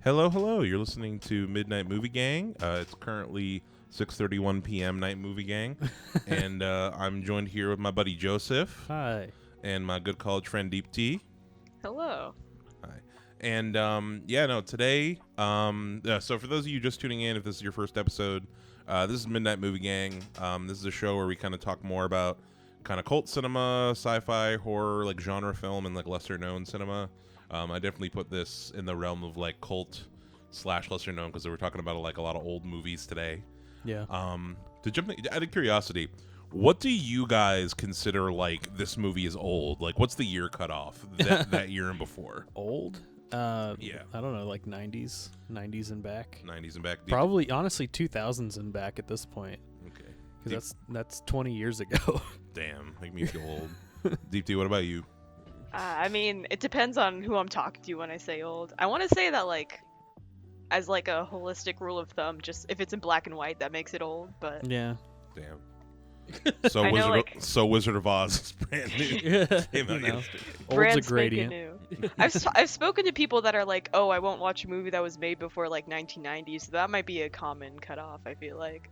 Hello, hello. You're listening to Midnight Movie Gang. It's currently 6:31 p.m. Night Movie Gang, and I'm joined here with my buddy Joseph. Hi. And my good college friend Deep T. Hello. Hi. And today. So for those of you just tuning in, if this is your first episode, this is Midnight Movie Gang. This is a show where we kind of talk more about kind of cult cinema, sci-fi, horror, like genre film, and like lesser known cinema. I definitely put this in the realm of like cult / lesser known because we're talking about like a lot of old movies today. Yeah. To jump out of curiosity, what do you guys consider like this movie is old? Like, what's the year cutoff that year and before? Old? Yeah. I don't know, like 90s and back. 90s and back. Probably, honestly, 2000s and back at this point. Okay. Because that's 20 years ago. Damn, make me feel old. Deep D, what about you? I mean, it depends on who I'm talking to when I say old. I want to say that, like, as like a holistic rule of thumb, just if it's in black and white, that makes it old. But Yeah. Damn. So I know, Wizard of Oz is brand new. Came out yesterday. Old's brand a spanking gradient. new. I've spoken to people that are like, oh, I won't watch a movie that was made before like 1990, so that might be a common cutoff. I feel like.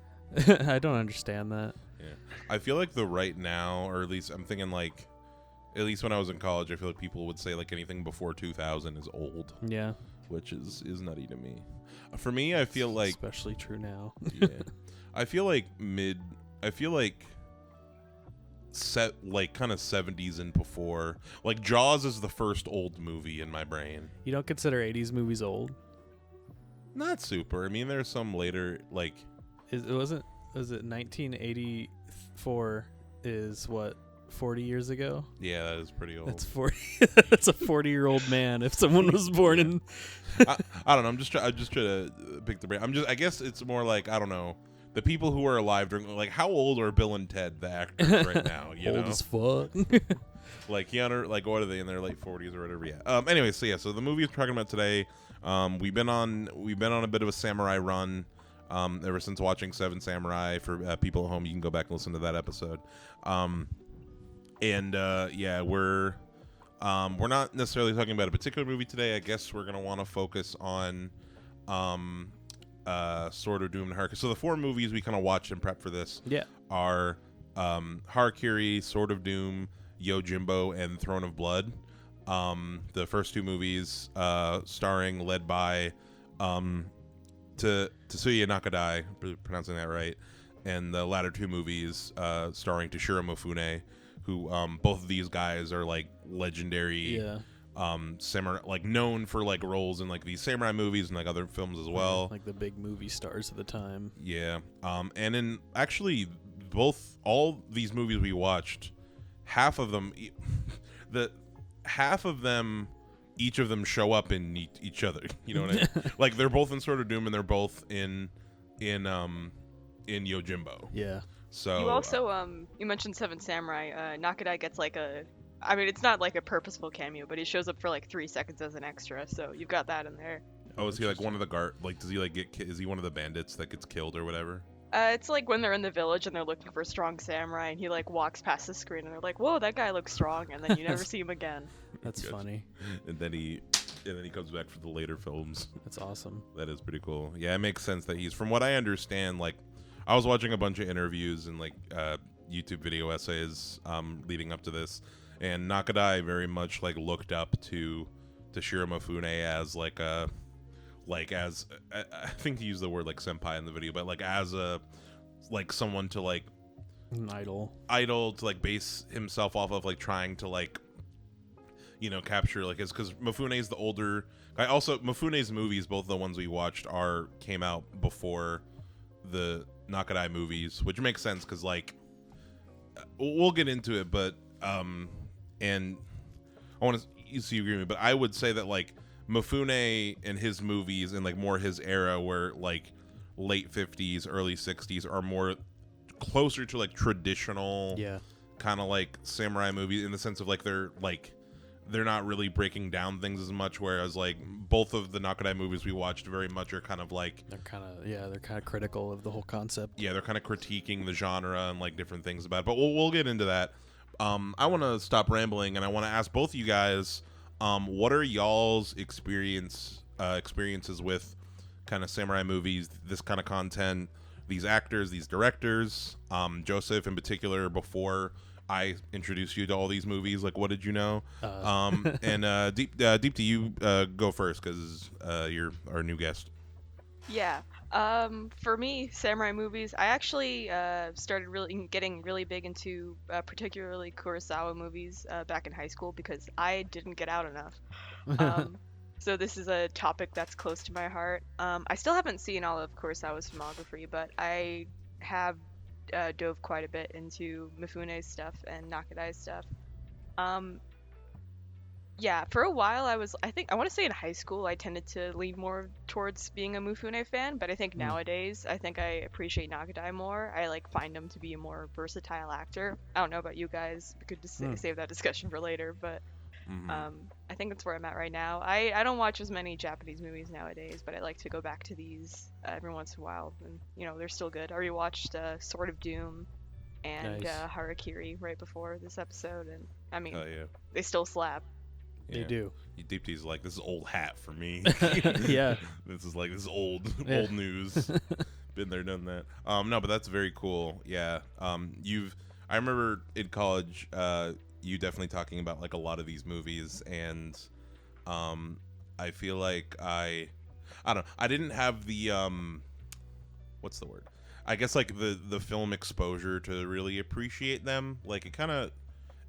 I don't understand that. Yeah. I feel like the right now, or at least I'm thinking like, at least when I was in college, I feel like people would say like anything before 2000 is old. Yeah. Which is nutty to me. For me, I feel like especially true now. yeah. I feel like set like kind of 70s and before. Like Jaws is the first old movie in my brain. You don't consider 80s movies old? Not super. I mean, there's some later like Was it 1984 is what, 40 years ago? yeah, that is pretty old. That's 40. That's a 40-year-old man if someone was born in I don't know. I'm just trying to pick the brain. I guess it's more like, I don't know, the people who are alive during, like, how old are Bill and Ted, the actors, right now? You old know? as fuck. Like Keanu, like what are they in their late 40s or whatever? Yeah. Anyway, so the movie we're talking about today, we've been on a bit of a samurai run. Ever since watching Seven Samurai. For people at home, you can go back and listen to that episode. We're not necessarily talking about a particular movie today. I guess we're gonna want to focus on Sword of Doom and Harakiri. So the four movies we kind of watched and prep for this are Harakiri, Sword of Doom, Yojimbo, and Throne of Blood. The first two movies led by Tatsuya Nakadai, pronouncing that right, and the latter two movies starring Toshiro Mifune, who both of these guys are like legendary samurai, like known for like roles in like these samurai movies and like other films as well, like the big movie stars of the time. Yeah. And in actually all these movies we watched, half of them each of them show up in each other. You know what I mean? Like they're both in Sword of Doom and they're both in Yojimbo. Yeah. So you also you mentioned Seven Samurai. Nakadai gets like it's not like a purposeful cameo, but he shows up for like 3 seconds as an extra. So you've got that in there. Oh, is he like one of the like? Does he like is he one of the bandits that gets killed or whatever? It's like when they're in the village and they're looking for a strong samurai, and he like walks past the screen and they're like, "Whoa, that guy looks strong," and then you never see him again. That's funny. And then he comes back for the later films. That's awesome. That is pretty cool. Yeah, it makes sense that he's, from what I understand, like I was watching a bunch of interviews and like YouTube video essays leading up to this, and Nakadai very much like looked up to Toshiro Mifune as I think he used the word like senpai in the video, but like as a like someone to like an idol to like base himself off of, like trying to like, you know, capture like his, because Mifune's the older guy. Also, Mifune's movies, both the ones we watched, came out before the Nakadai movies, which makes sense because like we'll get into it, but and I want to see you agree with me, but I would say that like Mifune and his movies and like more his era, where like late 50s, early 60s, are more closer to like traditional kind of like samurai movies, in the sense of like they're not really breaking down things as much, whereas like both of the Nakadai movies we watched very much are kind of like they're kind of critical of the whole concept. Yeah, they're kind of critiquing the genre and like different things about it, but we'll get into that. I want to stop rambling and I want to ask both of you guys What are y'all's experiences with kind of samurai movies, this kind of content, these actors, these directors? Joseph, in particular, before I introduced you to all these movies, like, what did you know? And Deep, to you go first, because you're our new guest. Yeah. For me, samurai movies, I actually started really getting really big into particularly Kurosawa movies back in high school because I didn't get out enough. Um, so this is a topic that's close to my heart. I still haven't seen all of Kurosawa's filmography, but I have dove quite a bit into Mifune's stuff and Nakadai's stuff. Um, yeah, for a while I think I want to say in high school I tended to lean more towards being a Mifune fan, but I think Mm. nowadays I think I appreciate Nakadai more. I like find him to be a more versatile actor. I don't know about you guys. We could just Mm. save that discussion for later, but Mm-hmm. I think that's where I'm at right now. I don't watch as many Japanese movies nowadays, but I like to go back to these every once in a while, and they're still good. I already watched Sword of Doom and Nice. Harakiri right before this episode, and I mean Oh yeah. they still slap. They do. Deep T's like, this is old hat for me. Yeah. This is old Yeah. old news. Been there, done that. No, but that's very cool. Yeah. I remember in college, you definitely talking about like a lot of these movies, and I feel like I don't know, I didn't have the what's the word? I guess like the film exposure to really appreciate them. Like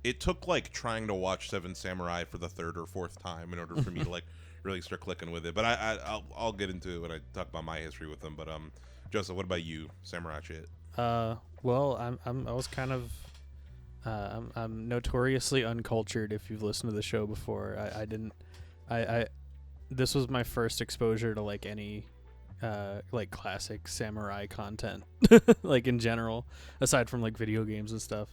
it took like trying to watch Seven Samurai for the third or fourth time in order for me to like really start clicking with it. But I'll get into it when I talk about my history with them. But Joseph, what about you, samurai shit? Well, I was kind of I'm notoriously uncultured. If you've listened to the show before, I didn't. I this was my first exposure to like any like classic samurai content, like in general, aside from like video games and stuff.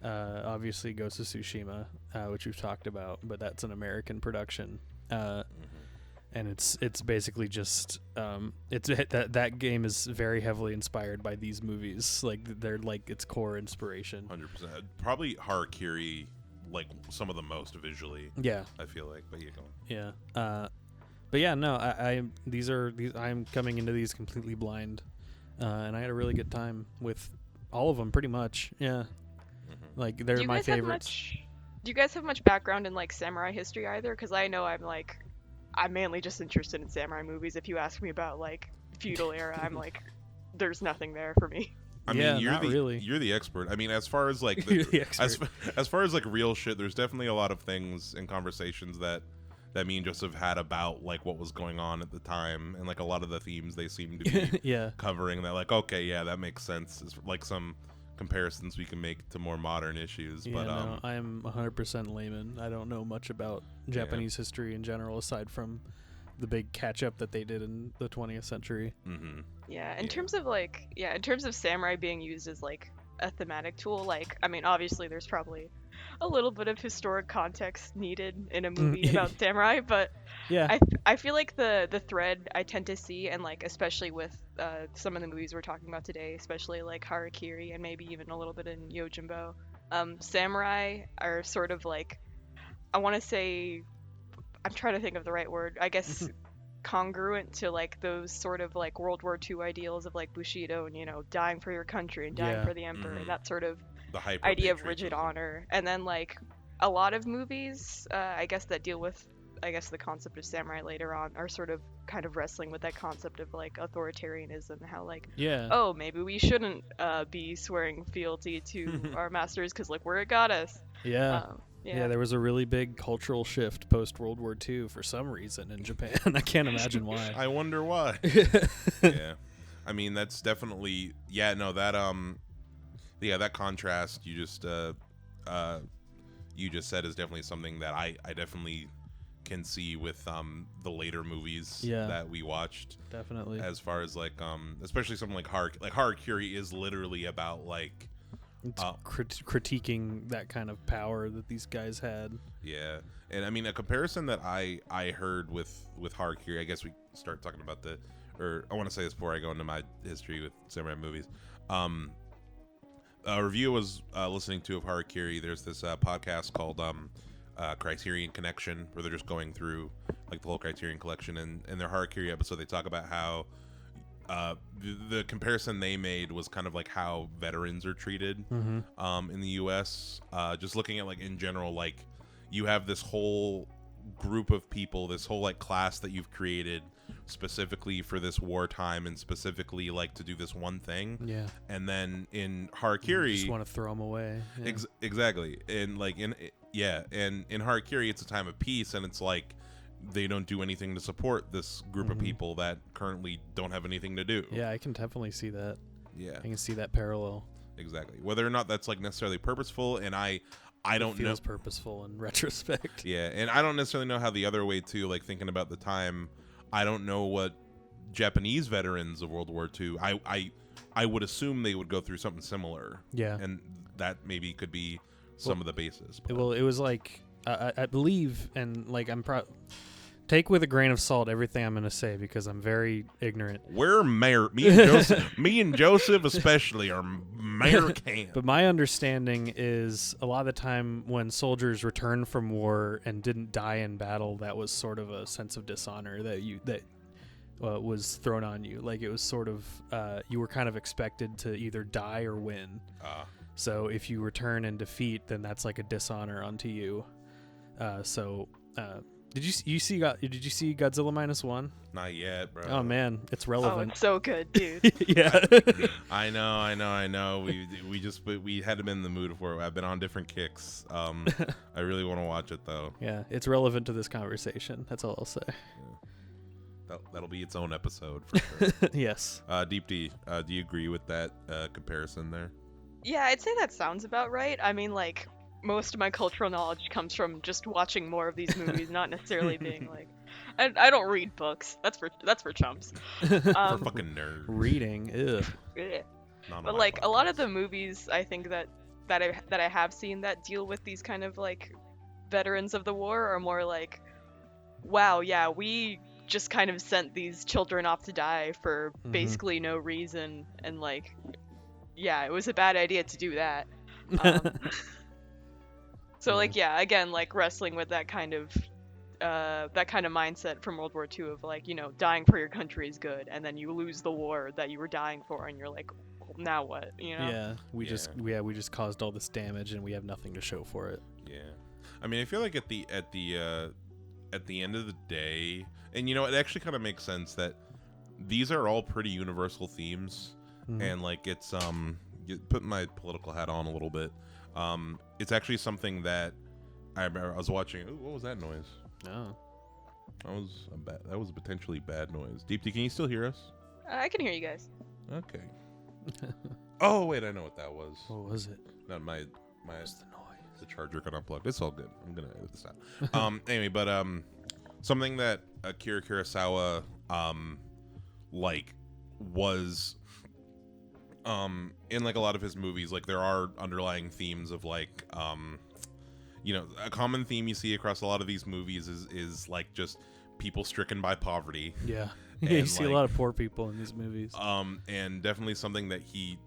Obviously Ghost of Tsushima, which we've talked about, but that's an American production. And it's basically just that game is very heavily inspired by these movies. Like they're like its core inspiration. 100%. Probably Harakiri, like some of the most visually. Yeah. I feel like, but yeah, go on. Yeah. But yeah, no, I'm coming into these completely blind, and I had a really good time with all of them, pretty much. Yeah. Mm-hmm. Like they're my favorites. Do you guys have much background in like samurai history either? Because I know I'm mainly just interested in samurai movies. If you ask me about like feudal era, I'm like, there's nothing there for me. I Yeah, mean, not really. you're the expert. I mean, as far as like You're the expert. as far as like real shit, there's definitely a lot of things and conversations that me and Joseph had about like what was going on at the time, and like a lot of the themes they seem to be Yeah. covering. That like, okay, yeah, that makes sense. It's like some comparisons we can make to more modern issues. Yeah, But no, I'm 100% layman. I don't know much about Japanese history in general, aside from the big catch up that they did in the 20th century. mm-hmm. Yeah, in terms of samurai being used as like a thematic tool, like I mean, obviously there's probably a little bit of historic context needed in a movie about samurai, but Yeah. I feel like the thread I tend to see, and like especially with some of the movies we're talking about today, especially like Harakiri and maybe even a little bit in Yojimbo, samurai are sort of like, I want to say, I'm trying to think of the right word, I guess congruent to like those sort of like World War II ideals of like Bushido and dying for your country and dying Yeah. for the emperor, Mhm. that sort of The hyper idea of rigid patriotism. honor. And then like a lot of movies I guess that deal with the concept of samurai later on are sort of kind of wrestling with that concept of like authoritarianism, how like, Yeah. oh, maybe we shouldn't be swearing fealty to our masters because like where it got us. Yeah. Yeah. Yeah, there was a really big cultural shift post World War II for some reason in Japan. I can't imagine why. I wonder why. Yeah, I mean that's definitely that contrast you just said is definitely something that I definitely can see with the later movies Yeah. that we watched, Definitely. as far as like especially something like Harakiri is literally about like It's critiquing that kind of power that these guys had. yeah. And I mean, a comparison that I heard with Harakiri, I guess we start talking about I want to say this before I go into my history with samurai movies. A review I was listening to of Harakiri. There's this podcast called Criterion Connection, where they're just going through like the whole Criterion Collection, and in their Harakiri episode they talk about how the comparison they made was kind of like how veterans are treated in the US. Just looking at like in general, like you have this whole group of people, this whole like class that you've created specifically for this wartime and specifically like to do this one thing. Yeah. And then in Harakiri, you just want to throw them away. Yeah. Exactly. And like in Harakiri, it's a time of peace, and it's like they don't do anything to support this group of people that currently don't have anything to do. Yeah, I can definitely see that. Yeah. I can see that parallel. Exactly. Whether or not that's like necessarily purposeful, and I don't know. Feels purposeful in retrospect. Yeah, and I don't necessarily know how the other way too. Like thinking about the time, I don't know what Japanese veterans of World War II. I would assume they would go through something similar. Yeah, and that maybe could be some of the basis. Well, it was like I believe, and like take with a grain of salt everything I'm going to say because I'm very ignorant. We're me and Joseph especially are American. But my understanding is a lot of the time when soldiers returned from war and didn't die in battle, that was sort of a sense of dishonor that was thrown on you. Like it was sort of you were kind of expected to either die or win. So if you return in defeat, then that's like a dishonor onto you. Did you see Godzilla -1? Not yet, bro. Oh man, it's relevant. Oh, it's so good, dude. Yeah. I know. We had been in the mood for it. I've been on different kicks. I really want to watch it though. Yeah, it's relevant to this conversation. That's all I'll say. Yeah. That'll be its own episode for sure. Yes. Deep D, do you agree with that comparison there? Yeah, I'd say that sounds about right. I mean, like, most of my cultural knowledge comes from just watching more of these movies, not necessarily being like, I don't read books. That's for chumps. For fucking nerds. Reading, ugh. Yeah. Not But on my like a lot podcast. of the movies, I think that I have seen that deal with these kind of like veterans of the war are more like, wow, yeah, we just kind of sent these children off to die for basically no reason, and like, yeah, it was a bad idea to do that. So like, yeah, again, like wrestling with that kind of mindset from World War II of like, you know, dying for your country is good, and then you lose the war that you were dying for, and you're like, well, now what? You know? Yeah, we just caused all this damage, and we have nothing to show for it. Yeah, I mean, I feel like at the end of the day, and you know, it actually kind of makes sense that these are all pretty universal themes, and like it's putting my political hat on a little bit. It's actually something that I remember I was watching. Ooh, what was that noise? No. That was a potentially bad noise. Deepty, can you still hear us? I can hear you guys. Okay. Oh wait, I know what that was. What was it? Not my What's the noise? the charger got unplugged. It's all good. I'm gonna edit this out. Anyway, but something that Akira Kurosawa like was in like a lot of his movies, like there are underlying themes of like you know, a common theme you see across a lot of these movies is like just people stricken by poverty. Yeah. And, You see like, a lot of poor people in these movies. and definitely something that he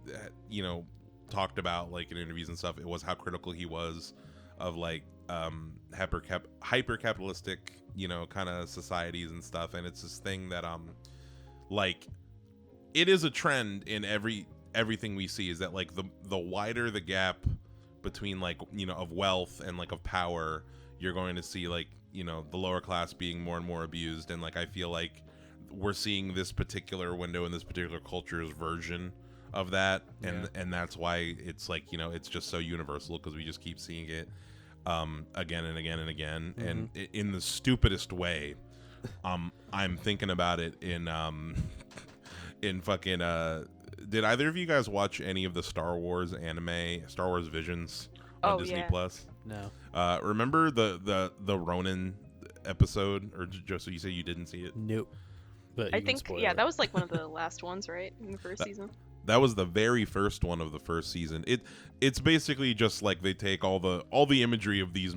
you know, talked about like in interviews and stuff. It was how critical he was of like hyper capitalistic, you know, kind of societies and stuff. And it's this thing that like it is a trend in everything we see, is that like the wider the gap between like, you know, of wealth and like of power, you're going to see like, you know, the lower class being more and more abused. And like I feel like we're seeing this particular window in this particular culture's version of that, and that's why it's like, you know, it's just so universal because we just keep seeing it again and again and again, and in the stupidest way. I'm thinking about it in fucking did either of you guys watch any of the Star Wars anime, Star Wars Visions on Disney Plus? No. Remember the Ronin episode, or Joseph, you say you didn't see it? Nope. But I think, yeah, that was like one of the last ones, right, in the first season. That was the very first one of the first season. It's basically just like they take all the imagery of these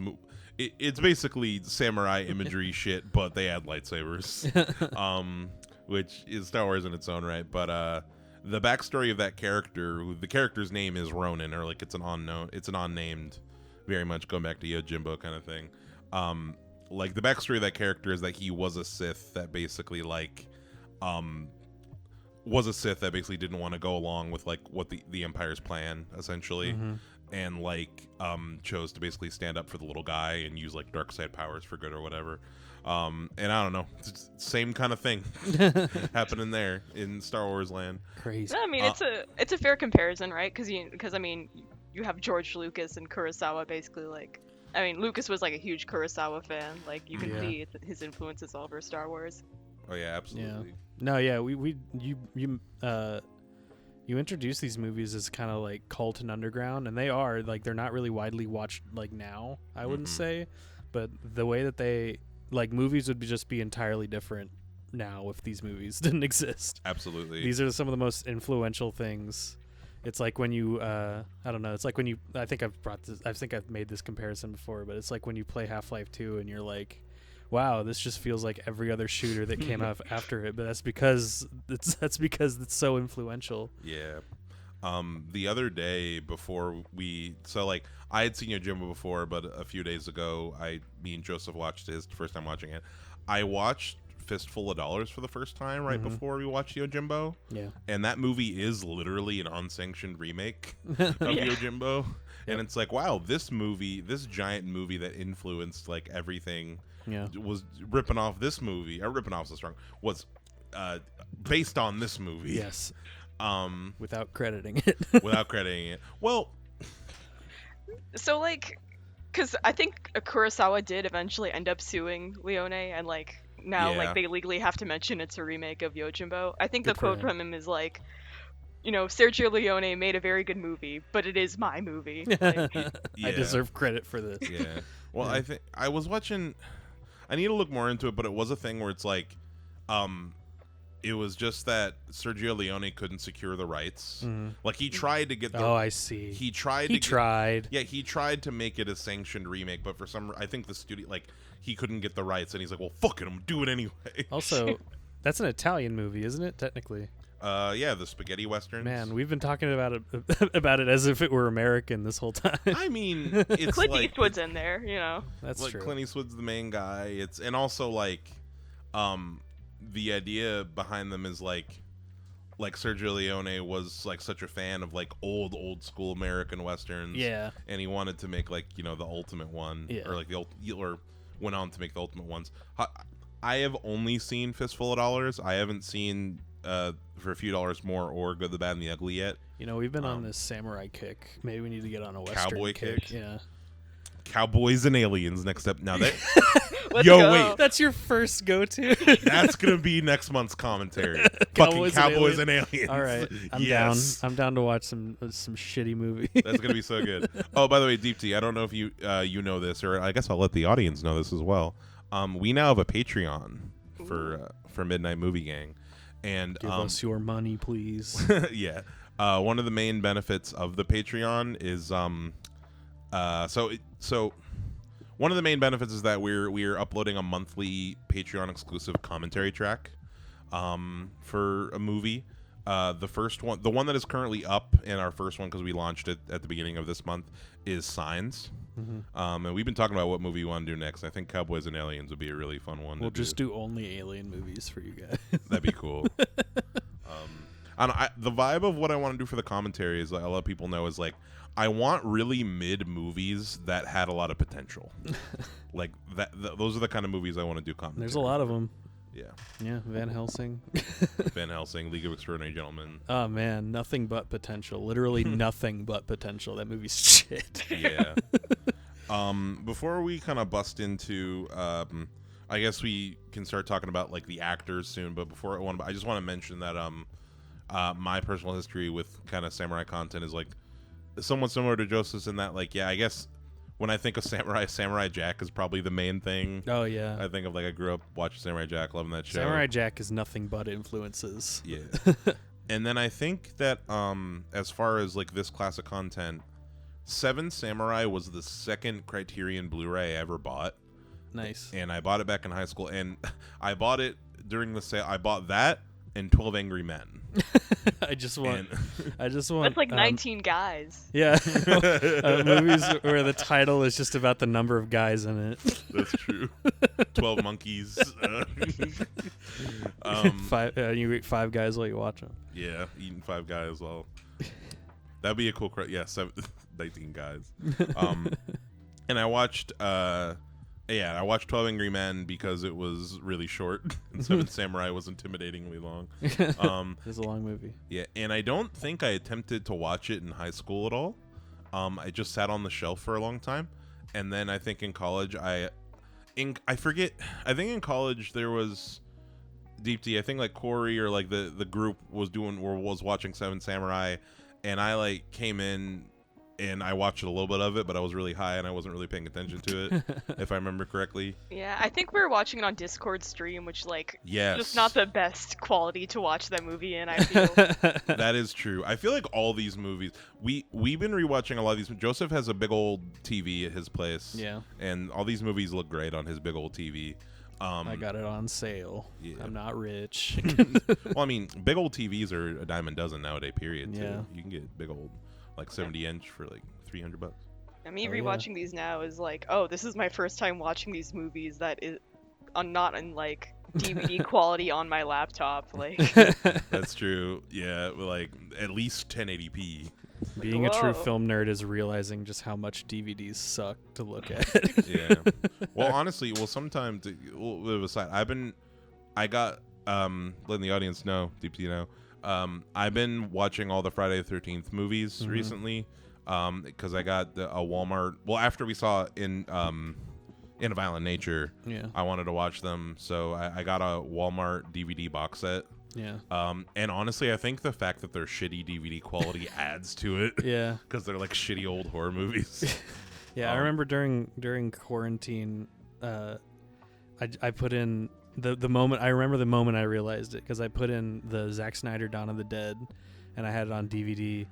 it's basically samurai imagery shit, but they add lightsabers, which is Star Wars in its own right. But the backstory of that character, the character's name is Ronin, or like it's an unnamed very much going back to Yojimbo kind of thing. Like the backstory of that character is that he was a Sith that basically didn't want to go along with like what the Empire's plan essentially, and like chose to basically stand up for the little guy and use like dark side powers for good or whatever. And I don't know, same kind of thing happening there in Star Wars land. Crazy. No, I mean it's a fair comparison, right? Because I mean you have George Lucas and Kurosawa basically like. I mean, Lucas was like a huge Kurosawa fan. Like you can see his influences all over Star Wars. Oh yeah, absolutely. Yeah. No, yeah, you introduce these movies as kind of like cult and underground, and they are like they're not really widely watched like now. I wouldn't say, but the way that they like movies would just be entirely different now if these movies didn't exist. Absolutely. These are some of the most influential things. It's like when you, I don't know. It's like when you. I think I've made this comparison before, but it's like when you play Half-Life 2 and you're like, "Wow, this just feels like every other shooter that came out after it." But that's because it's so influential. Yeah. The other day before I had seen Yojimbo before, but a few days ago, me and Joseph watched his first time watching it. I watched Fistful of Dollars for the first time before we watched Yojimbo. Yeah. And that movie is literally an unsanctioned remake of Yojimbo. And it's like, wow, this giant movie that influenced like everything was ripping off this movie. Or ripping off is strong. Was based on this movie. Yes. Without crediting it. Well, so like, because I think Kurosawa did eventually end up suing Leone, and like now like they legally have to mention it's a remake of Yojimbo. I think the quote from him is like, you know, Sergio Leone made a very good movie, but it is my movie. Like, I deserve credit for this. Yeah. Well, I think I was watching. I need to look more into it, but it was a thing where it's like, it was just that Sergio Leone couldn't secure the rights. Like he tried to get the. Oh, I see. He tried. Yeah, he tried to make it a sanctioned remake, but for I think the studio he couldn't get the rights, and he's like, "Well, fuck it, I'm doing it anyway." Also, that's an Italian movie, isn't it? Technically. Yeah, the spaghetti westerns. Man, we've been talking about it as if it were American this whole time. I mean, it's Clint like Eastwood's in there, you know. That's like true. Clint Eastwood's the main guy. And also like, the idea behind them is like Sergio Leone was like such a fan of like old school American westerns. Yeah. And he wanted to make like, you know, the ultimate one, or like or went on to make the ultimate ones. I have only seen Fistful of Dollars. I haven't seen For a Few Dollars More or Good, the Bad, and the Ugly yet. You know, we've been on this samurai kick. Maybe we need to get on a western cowboy kick. Yeah. Cowboys and Aliens next up. Now that Let's go. wait, That's your first go-to. that's gonna be next month's commentary. Fucking Cowboys and Aliens. All right, I'm down. I'm down to watch some shitty movie. That's gonna be so good. Oh, by the way, Deep T, I don't know if you you know this, or I guess I'll let the audience know this as well. We now have a Patreon for Midnight Movie Gang, and Give us your money, please. yeah. One of the main benefits of the Patreon is so one of the main benefits is that we're uploading a monthly Patreon exclusive commentary track for a movie. The first one, the one that is currently up, and our first one because we launched it at the beginning of this month, is Signs. And we've been talking about what movie we want to do next. I think Cowboys and Aliens would be a really fun one. We'll just do only alien movies for you guys. That'd be cool. The vibe of what I want to do for the commentary is, I'll let people know, is like I want really mid movies that had a lot of potential. Like that. Those are the kind of movies I want to do commentary. There's a lot of them. Yeah. Yeah, Van Helsing. Van Helsing, League of Extraordinary Gentlemen. Oh man, nothing but potential. Literally nothing but potential. That movie's shit. Yeah. Before we kind of bust into, I guess we can start talking about like the actors soon. But before I just want to mention that my personal history with kind of samurai content is like somewhat similar to Joseph's in that, like, yeah, I guess when I think of Samurai Jack is probably the main thing. Oh yeah. I think of like I grew up watching Samurai Jack, loving that show. Samurai Jack is nothing but influences. Yeah. And then I think that as far as like this class of content, Seven Samurai was the second Criterion Blu-ray I ever bought. Nice. And I bought it back in high school, and I bought it during the sale. I bought that and 12 Angry Men. I just want. And That's like 19 guys. Yeah, movies where the title is just about the number of guys in it. that's true. 12 Monkeys. You eat 5 guys while you watch them. Yeah, eating 5 guys. Well, that'd be a cool. 19 guys. And I watched. I watched 12 Angry Men because it was really short, and 7 Samurai was intimidatingly long. It's a long movie. Yeah, and I don't think I attempted to watch it in high school at all. I just sat on the shelf for a long time, and then I think in college I think in college there was Deepti. I think like Corey or like the group was watching 7 Samurai, and I like came in. And I watched a little bit of it, but I was really high and I wasn't really paying attention to it, if I remember correctly. Yeah, I think we were watching it on Discord stream, which yes. just not the best quality to watch that movie in, I feel. That is true. I feel like all these movies, we've been rewatching a lot of these. Joseph has a big old TV at his place. Yeah. And all these movies look great on his big old TV. I got it on sale. Yeah. I'm not rich. Well, I mean, big old TVs are a dime a dozen nowadays, period, too. Yeah. You can get big old... like 70-inch for like $300. And me rewatching these now is like, oh, this is my first time watching these movies that is not in like DVD quality on my laptop. Like that's true. Yeah, like at least 1080p. Being a true film nerd is realizing just how much DVDs suck to look at. Yeah. Well, honestly, sometimes aside, I got letting the audience know, deep to you know. I've been watching all the Friday the 13th movies recently because I got a Walmart. Well, after we saw in a Violent Nature, I wanted to watch them, so I got a Walmart DVD box set. Yeah. And honestly, I think the fact that they're shitty DVD quality adds to it. Yeah. Because they're like shitty old horror movies. Yeah, I remember during quarantine, I put in. The moment I remember the moment I realized it because I put in the Zack Snyder Dawn of the Dead and I had it on DVD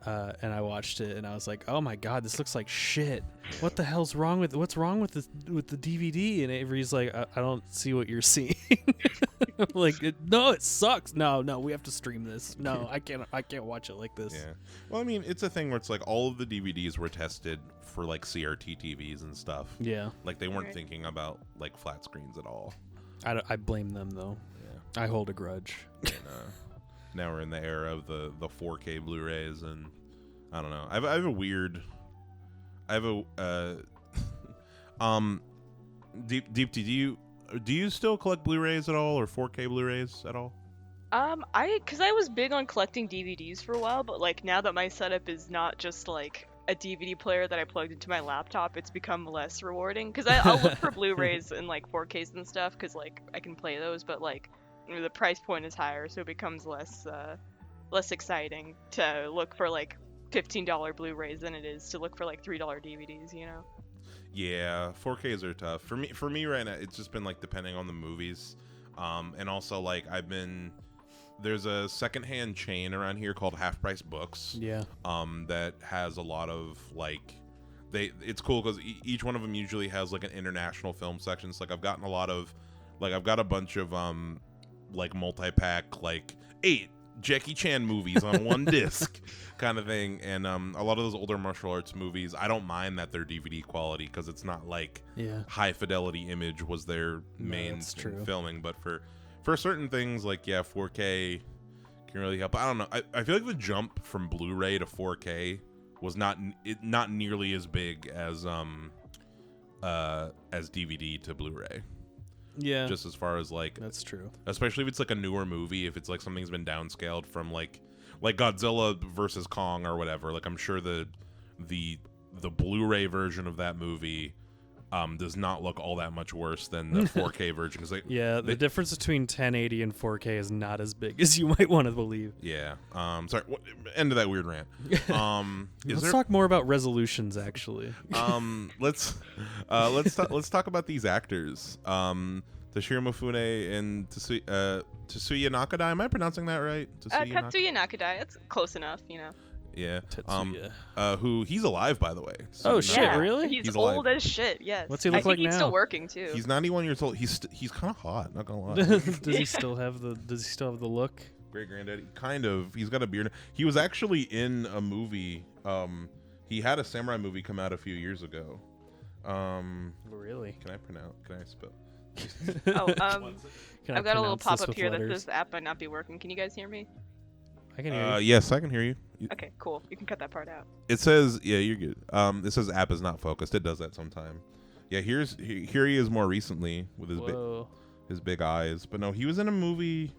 and I watched it and I was like, oh my god, this looks like shit. What's wrong with the DVD? And Avery's like, I don't see what you're seeing. I'm like, no, it sucks. No, we have to stream this. No, I can't watch it like this. Yeah. Well, I mean, it's a thing where it's like all of the DVDs were tested for like CRT TVs and stuff. Yeah. Like they weren't thinking about like flat screens at all. I blame them though. Yeah. I hold a grudge. And, now we're in the era of the 4K Blu-rays, and I don't know. I have a weird. I have a Deepti, do you still collect Blu-rays at all or 4K Blu-rays at all? Because I was big on collecting DVDs for a while, but like now that my setup is not just like a DVD player that I plugged into my laptop, it's become less rewarding because I'll look for Blu-rays and like 4Ks and stuff because like I can play those, but like the price point is higher, so it becomes less exciting to look for like $15 Blu-rays than it is to look for like $3 DVDs, you know? Yeah, 4Ks are tough for me right now. It's just been like depending on the movies, and also like there's a secondhand chain around here called Half Price Books. Yeah. That has a lot of like, it's cool because each one of them usually has like an international film section. So like I've got a bunch of like multi-pack like 8 Jackie Chan movies on one disc kind of thing, and a lot of those older martial arts movies, I don't mind that they're DVD quality because it's not like high fidelity image was their main filming, but for certain things, like, 4K can really help. I don't know. I feel like the jump from Blu-ray to 4K was not nearly as big as DVD to Blu-ray. Yeah. Just as far as, like... That's true. Especially if it's, like, a newer movie, if it's, like, something's been downscaled from, like Godzilla versus Kong or whatever. Like, I'm sure the Blu-ray version of that movie... does not look all that much worse than the 4K version. Cause the difference between 1080 and 4K is not as big as you might want to believe. Yeah. Sorry. End of that weird rant. Let's talk more about resolutions, actually. Let's talk about these actors. Toshiro Mifune and Tatsuya Nakadai. Am I pronouncing that right? Tatsuya Nakadai. That's close enough, you know. Yeah. Tatsuya. He's alive, by the way. So shit, really? He's old as shit, yes. What's he look like now? He's still working, too. He's 91 years old. He's kind of hot, not gonna lie. Does he still have the look? great granddaddy. Kind of. He's got a beard. He was actually in a movie. He had a samurai movie come out a few years ago. Really? Can I spell? I've got a little pop-up here that says the app might not be working. Can you guys hear me? I can hear you. Yes, I can hear you. Okay, cool. You can cut that part out. It says, yeah, you're good. It says app is not focused. It does that sometime. Yeah, here he is more recently with his big eyes. But no, he was in a movie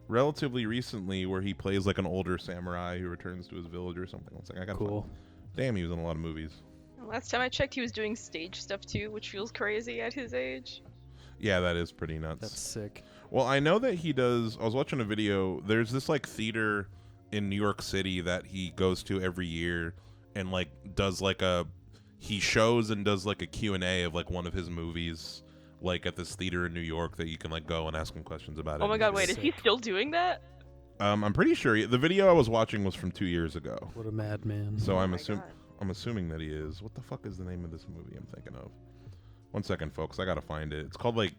relatively recently where he plays like an older samurai who returns to his village or something. It's like, I got cool. Damn, he was in a lot of movies. Last time I checked, he was doing stage stuff too, which feels crazy at his age. Yeah, that is pretty nuts. That's sick. Well, I know that he does. I was watching a video. There's this like theater in New York City that he goes to every year and like does like he shows and does like a Q&A of like one of his movies like at this theater in New York that you can like go and ask him questions about it. Oh my god, wait, is he still doing that? I'm pretty sure the video I was watching was from 2 years ago. What a madman. So I'm assuming that he is. What the fuck is the name of this movie I'm thinking of? 1 second, folks. I gotta find it. It's called like,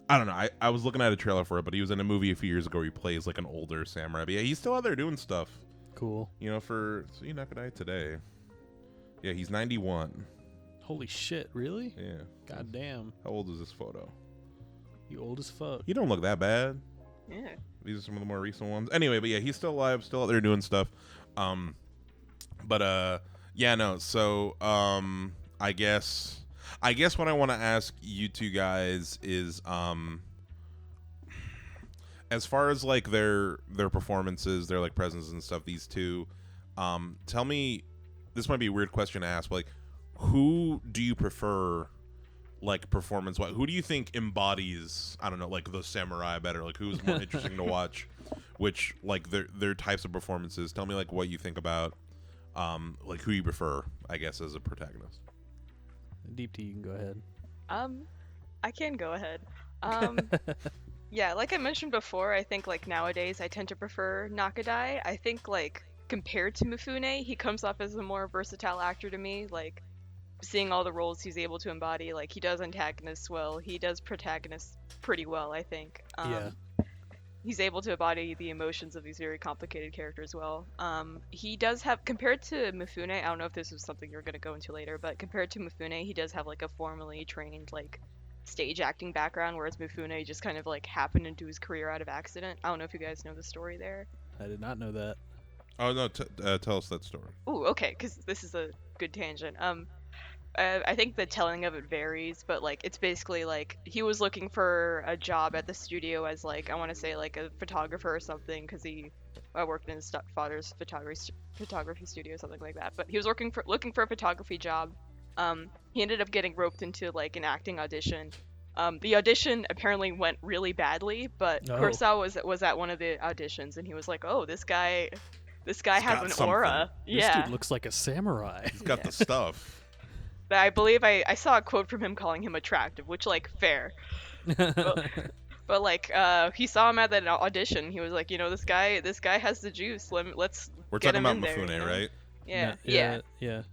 I don't know. I was looking at a trailer for it, but he was in a movie a few years ago where he plays like an older samurai. But yeah, he's still out there doing stuff. Cool. You know, for Nakadai today. Yeah, he's 91. Holy shit, really? Yeah. God damn. How old is this photo? You old as fuck. You don't look that bad. Yeah. These are some of the more recent ones. Anyway, but yeah, he's still alive, still out there doing stuff. Yeah, no. So, I guess what I want to ask you two guys is, as far as like their performances, their like presence and stuff, these two, tell me, this might be a weird question to ask, but like, who do you prefer, like performance wise? Who do you think embodies, I don't know, like the samurai better? Like who's more interesting to watch? Which like their types of performances? Tell me like what you think about, like who you prefer, I guess, as a protagonist. Deep T, you can go ahead. I can go ahead. Yeah, like I mentioned before, I think like nowadays I tend to prefer Nakadai. I think like compared to Mifune, he comes off as a more versatile actor to me. Like seeing all the roles he's able to embody, like he does antagonists well, he does protagonists pretty well, I think. Yeah. He's able to embody the emotions of these very complicated characters well. He does have, compared to Mifune, I don't know if this is something you're going to go into later, but compared to Mifune, he does have like a formally trained like stage acting background, whereas Mifune just kind of like happened into his career out of accident. I don't know if you guys know the story there. I did not know that. Oh no, tell us that story. Ooh, okay, because this is a good tangent. I think the telling of it varies, but like it's basically like he was looking for a job at the studio as like I want to say like a photographer or something because he worked in his father's photography studio or something like that. But he was looking for a photography job. He ended up getting roped into like an acting audition. The audition apparently went really badly, but Kurosawa was at one of the auditions and he was like, "Oh, this guy has an aura." This dude looks like a samurai. He's got the stuff. I believe I saw a quote from him calling him attractive, which like fair. But like he saw him at that audition. He was like, you know, this guy has the juice. Let's We're get talking him about in there, Mifune, you know? right? Yeah.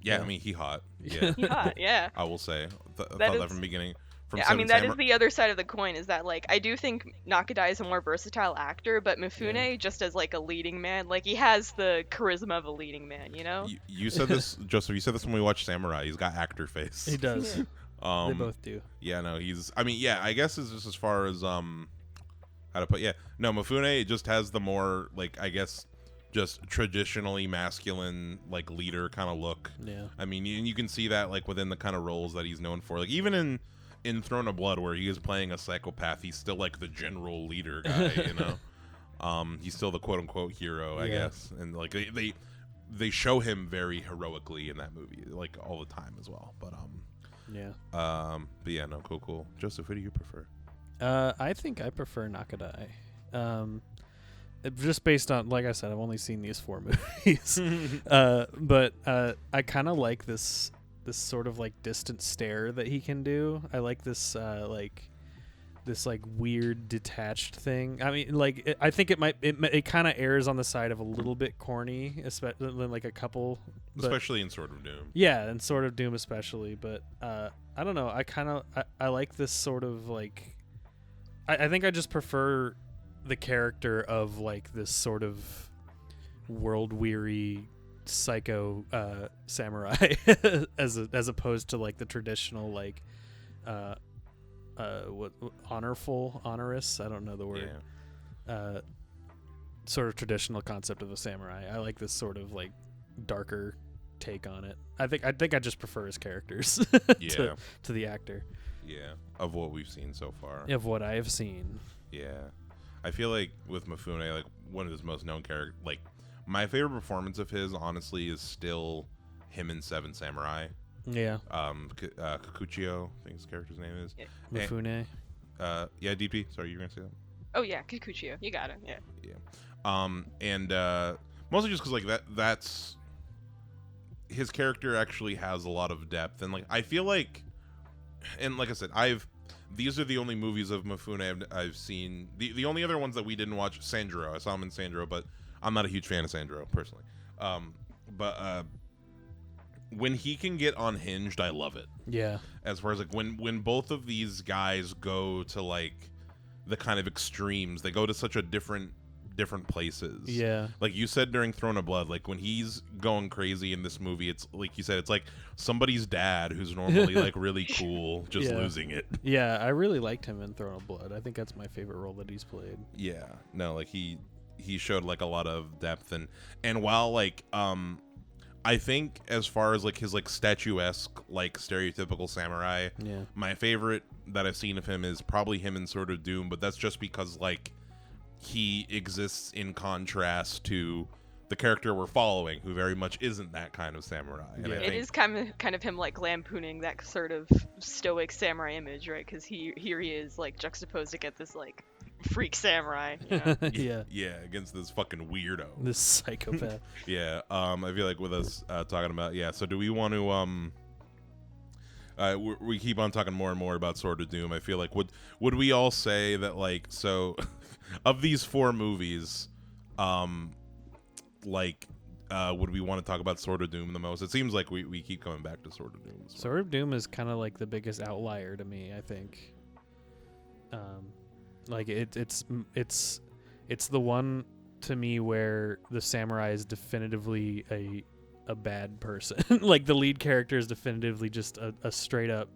Yeah, I mean, he hot. Yeah. He hot, yeah. I will say. Thought That that is- from the beginning. From Yeah, I mean, that is the other side of the coin, is that, like, I do think Nakadai is a more versatile actor, but Mifune, just as, like, a leading man, like, he has the charisma of a leading man, you know? You said this, Joseph, you said this when we watched Samurai. He's got actor face. He does. Yeah. They both do. Yeah, no, I guess it's just as far as, how to put, no, Mifune just has the more, like, I guess, just traditionally masculine, like, leader kind of look. Yeah. I mean, you can see that, like, within the kind of roles that he's known for. Like, even in Throne of Blood, where he is playing a psychopath, he's still like the general leader guy, you know. He's still the quote unquote hero, I guess, and like they show him very heroically in that movie, like all the time as well. But but yeah, no, cool. Joseph, who do you prefer? I think I prefer Nakadai. Just based on, like I said, I've only seen these 4 movies, but I kind of like this sort of like distant stare that he can do. I like this weird detached thing. I mean, like I think it kind of errs on the side of a little bit corny, especially like a couple, especially in Sword of Doom. Yeah, and Sword of Doom especially. But I don't know. I like this sort of like. I think I just prefer the character of like this sort of world weary psycho samurai as opposed to like the traditional like what honorous, I don't know the word, sort of traditional concept of a samurai. I like this sort of like darker take on it. I think I just prefer his characters to the actor. Yeah, of what we've seen so far. Of what I have seen. Yeah, I feel like with Mifune, like one of his most known characters, like my favorite performance of his, honestly, is still him in Seven Samurai. Yeah. Kikuchio, I think his character's name is. Yeah. Mifune. Yeah, DP. Sorry, you were gonna say that? Oh yeah, Kikuchio. You got it. Yeah. Yeah. And mostly just because like that's his character actually has a lot of depth, and like I feel like, and like I said, these are the only movies of Mifune I've seen. The only other ones that we didn't watch, Sandro. I saw him in Sandro, but I'm not a huge fan of Sandro personally. But when he can get unhinged, I love it. Yeah. As far as like when both of these guys go to like the kind of extremes, they go to such a different places. Yeah. Like you said during Throne of Blood, like when he's going crazy in this movie, it's like you said, it's like somebody's dad who's normally like really cool just losing it. Yeah, I really liked him in Throne of Blood. I think that's my favorite role that he's played. Yeah. No, like he showed like a lot of depth, and while like I think as far as like his like statuesque like stereotypical samurai, my favorite that I've seen of him is probably him in Sword of Doom, but that's just because like he exists in contrast to the character we're following, who very much isn't that kind of samurai. And It is kind of him like lampooning that sort of stoic samurai image, right? Because here he is like juxtaposed against this like freak samurai. You know? Yeah, against this fucking weirdo, this psychopath. Yeah. I feel like with us talking about so do we want to we keep on talking more and more about Sword of Doom. I feel like would we all say that like so of these four movies, would we want to talk about Sword of Doom the most? It seems like we keep coming back to Sword of Doom. Sword of Doom is kind of like the biggest outlier to me, I think. Like it's the one to me where the samurai is definitively a bad person. Like the lead character is definitively just a straight up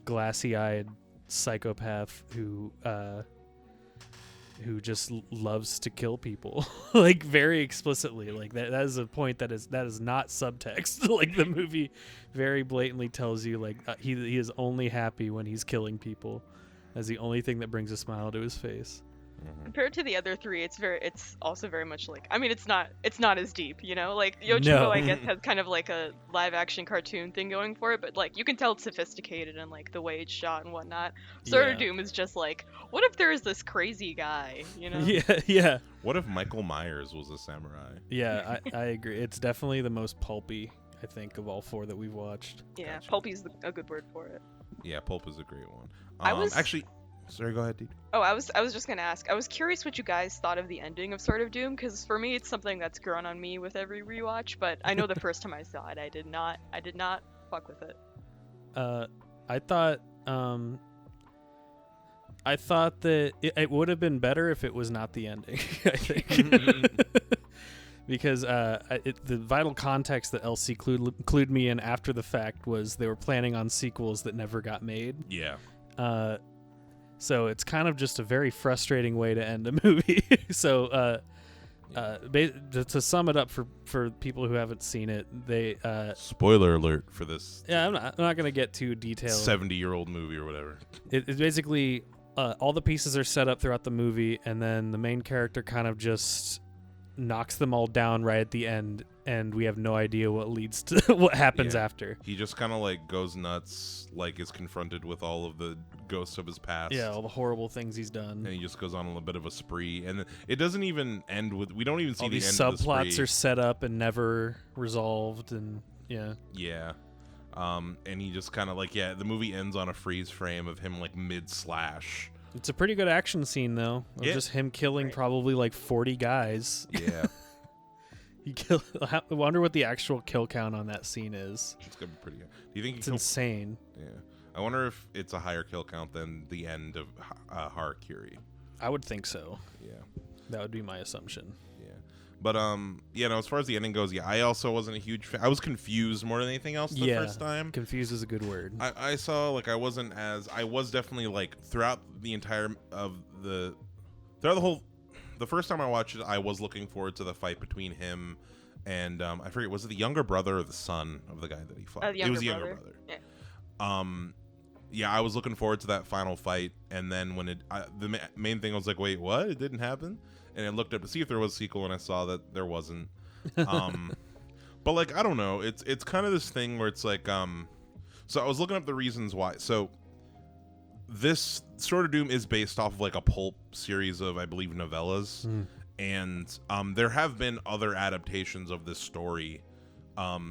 glassy-eyed psychopath who just loves to kill people. Like very explicitly. Like that is a point that is not subtext. Like the movie very blatantly tells you like he is only happy when he's killing people. As the only thing that brings a smile to his face. Compared to the other three, it's also very much like, I mean, it's not as deep, you know. Like Yojimbo, I guess, has kind of like a live action cartoon thing going for it, but like you can tell it's sophisticated and like the way it's shot and whatnot. Sword of Doom is just like, what if there is this crazy guy, you know? Yeah. What if Michael Myers was a samurai? Yeah, I agree. It's definitely the most pulpy, I think, of all four that we've watched. Yeah, gotcha. Pulpy's a good word for it. Yeah, pulp is a great one. Actually, sorry, go ahead, Dee. Oh, I was just gonna ask. I was curious what you guys thought of the ending of Sword of Doom, because for me, it's something that's grown on me with every rewatch. But I know the first time I saw it, I did not fuck with it. I thought that it would have been better if it was not the ending. I think. Because the vital context that LC clued me in after the fact was they were planning on sequels that never got made. Yeah. So it's kind of just a very frustrating way to end a movie. So to sum it up for people who haven't seen it, they spoiler alert for this. Yeah, I'm not gonna get too detailed. 70-year-old movie or whatever. It's basically all the pieces are set up throughout the movie, and then the main character kind of just knocks them all down right at the end, and we have no idea what leads to what happens after. He just kind of like goes nuts, like is confronted with all of the ghosts of his past. Yeah, all the horrible things he's done. And he just goes on a little bit of a spree, and it doesn't even end with. We don't even see all the these end of the spree. Subplots are set up and never resolved, and yeah. And he just kind of like the movie ends on a freeze frame of him like mid slash. It's a pretty good action scene, though. Of just him killing probably like 40 guys. Yeah. I wonder what the actual kill count on that scene is. It's gonna be pretty good. Do you think it's insane? Yeah. I wonder if it's a higher kill count than the end of Harakiri. I would think so. Yeah. That would be my assumption. Yeah. But as far as the ending goes, I also wasn't a huge fan. I was confused more than anything else the first time. Confused is a good word. I saw I was definitely throughout the first time I watched it, I was looking forward to the fight between him and I forget, was it the younger brother or the son of the guy that he fought? It was the younger brother. Yeah. I was looking forward to that final fight, and then when the main thing was like, wait, what? It didn't happen? And I looked up to see if there was a sequel, and I saw that there wasn't. But I don't know. It's kind of this thing where it's so I was looking up the reasons why. So this Sword of Doom is based off of a pulp series of, I believe, novellas, and there have been other adaptations of this story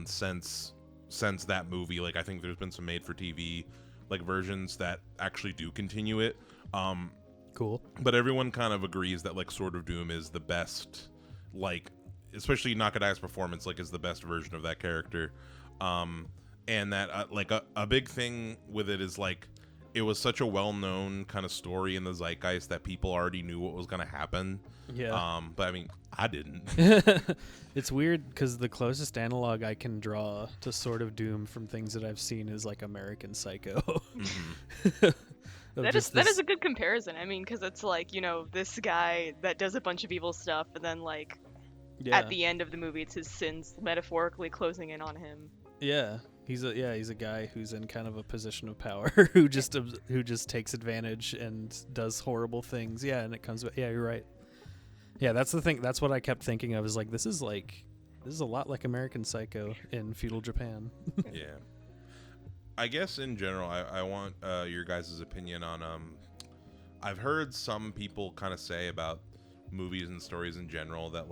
since that movie. I think there's been some made-for-TV versions that actually do continue it. Cool. But everyone kind of agrees that Sword of Doom is the best, especially Nakadai's performance is the best version of that character. And that a big thing with it is it was such a well-known kind of story in the zeitgeist that people already knew what was going to happen. Yeah. But I mean, I didn't. It's weird because the closest analog I can draw to Sword of Doom from things that I've seen is American Psycho. Mm-hmm. That is a good comparison. I mean, because it's this guy that does a bunch of evil stuff, and then at the end of the movie, it's his sins metaphorically closing in on him. Yeah. He's a guy who's in kind of a position of power who just takes advantage and does horrible things. Yeah, and it comes. Yeah, you're right. Yeah, that's the thing. That's what I kept thinking of. Is this is a lot like American Psycho in feudal Japan. Yeah. I guess in general, I want your guys' opinion on. I've heard some people kind of say about movies and stories in general that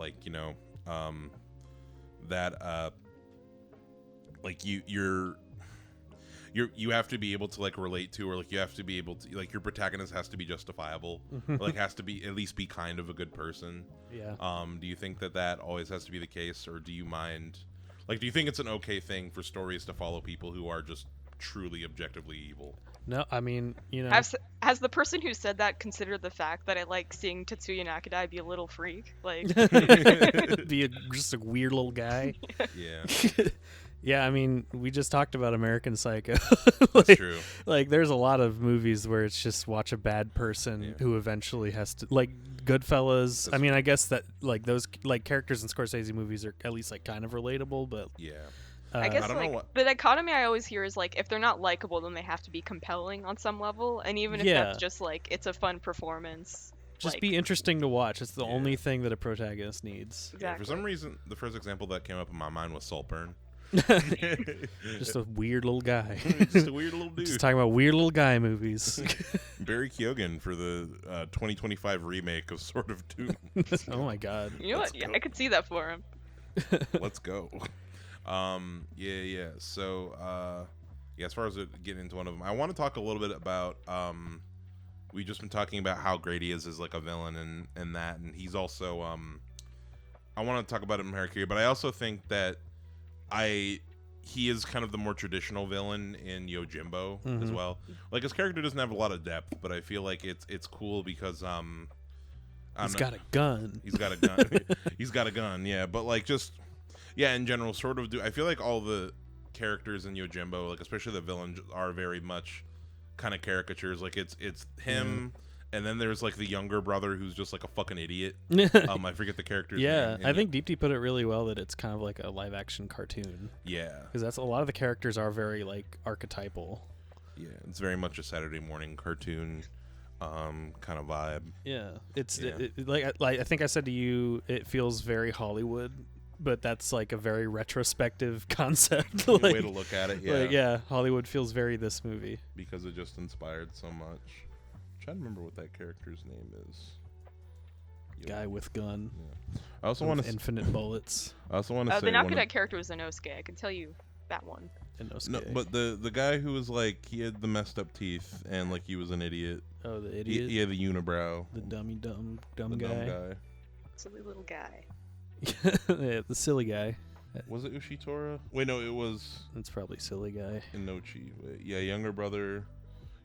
you have to be able to relate to, or you have to be able to your protagonist has to be justifiable, or has to be at least be kind of a good person. Yeah. Do you think that always has to be the case, or do you mind do you think it's an okay thing for stories to follow people who are just truly objectively evil? No, I mean, Has the person who said that considered the fact that I like seeing Tatsuya Nakadai be a little freak? Be just a weird little guy. Yeah. Yeah, I mean, we just talked about American Psycho. That's true. There's a lot of movies where it's just watch a bad person who eventually has to, Goodfellas. I mean, I guess that those characters in Scorsese movies are at least kind of relatable, but yeah. I guess I don't know what... the dichotomy I always hear is if they're not likable, then they have to be compelling on some level, and even if that's just it's a fun performance. Just be interesting to watch. It's the only thing that a protagonist needs. Exactly. Yeah, for some reason, the first example that came up in my mind was Saltburn. Just a weird little guy. Just a weird little dude. Just talking about weird little guy movies. Barry Keoghan for the 2025 remake of Sword of Doom. Oh my god. You know what? Yeah, I could see that for him. Let's go. Yeah. So, as far as getting into one of them, I want to talk a little bit about. We've just been talking about how great he is as a villain and that, and he's also. I want to talk about him in Harakiri, but I also think that he is kind of the more traditional villain in Yojimbo as well. His character doesn't have a lot of depth, but I feel like it's cool because he's got a gun. He's got a gun. He's got a gun. Yeah, but in general, sort of I feel like all the characters in Yojimbo, especially the villains, are very much kind of caricatures. It's him, and then there's the younger brother who's just a fucking idiot. I forget the character's name. I think Deepti put it really well that it's kind of like a live action cartoon. Yeah, because that's a lot of the characters are very archetypal. Yeah, it's very much a Saturday morning cartoon kind of vibe. Yeah, it's I think I said to you, it feels very Hollywood. But that's a very retrospective concept. Way to look at it, yeah. Hollywood feels very this movie. Because it just inspired so much. I'm trying to remember what that character's name is. Guy with gun. Yeah. I also want to infinite bullets. I also want to say the Nakadai character was Inosuke. I can tell you that one. Inosuke. No, but the guy who was he had the messed up teeth and he was an idiot. Oh, the idiot. He had the unibrow. The dumb the guy. Dumb guy. Silly little guy. Yeah, the silly guy. Was it Ushitora? Wait, no, it was. It's probably silly guy. Inochi. Yeah, younger brother.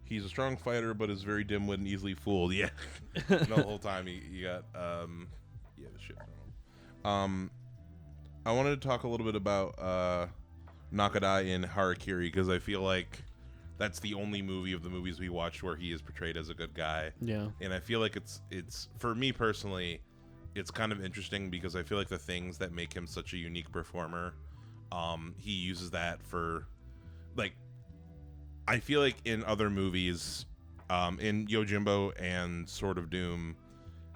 He's a strong fighter, but is very dim-witted and easily fooled. Yeah, no, the whole time he got the shit. I wanted to talk a little bit about Nakadai in Harakiri because I feel like that's the only movie of the movies we watched where he is portrayed as a good guy. Yeah, and I feel like it's for me personally, it's kind of interesting because I feel like the things that make him such a unique performer, he uses that for, like. I feel like in other movies, in Yojimbo and Sword of Doom,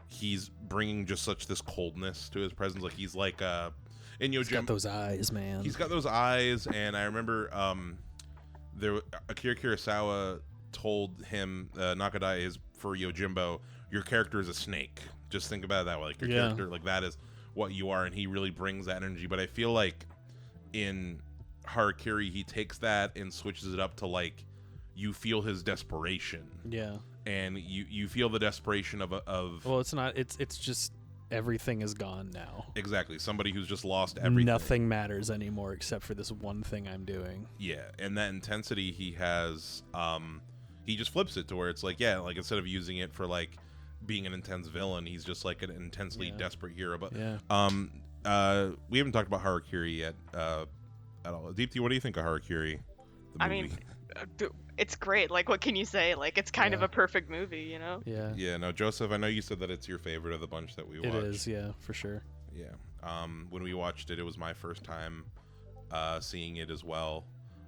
he's bringing just such this coldness to his presence. Like he's like in Yojimbo, he's got those eyes, man. He's got those eyes, and I remember Akira Kurosawa told him Nakadai is for Yojimbo. Your character is a snake. Just think about it that way. Like your character, like that is what you are, and he really brings that energy. But I feel like in Harakiri, he takes that and switches it up to like you feel his desperation. Yeah, and you feel the desperation of well, it's not. It's just everything is gone now. Exactly, somebody who's just lost everything. Nothing matters anymore except for this one thing I'm doing. Yeah, and that intensity he has, he just flips it to where it's like, yeah, like instead of using it for like being an intense villain, he's just like an intensely desperate hero. But we haven't talked about Harakiri yet. At all. Deepti, what do you think of Harakiri? I mean, it's great. Like, what can you say? Like, it's kind of a perfect movie, you know? Yeah. Yeah, no, Joseph, I know you said that it's your favorite of the bunch that we watched. It is, yeah, for sure. Yeah. When we watched it, it was my first time seeing it as well.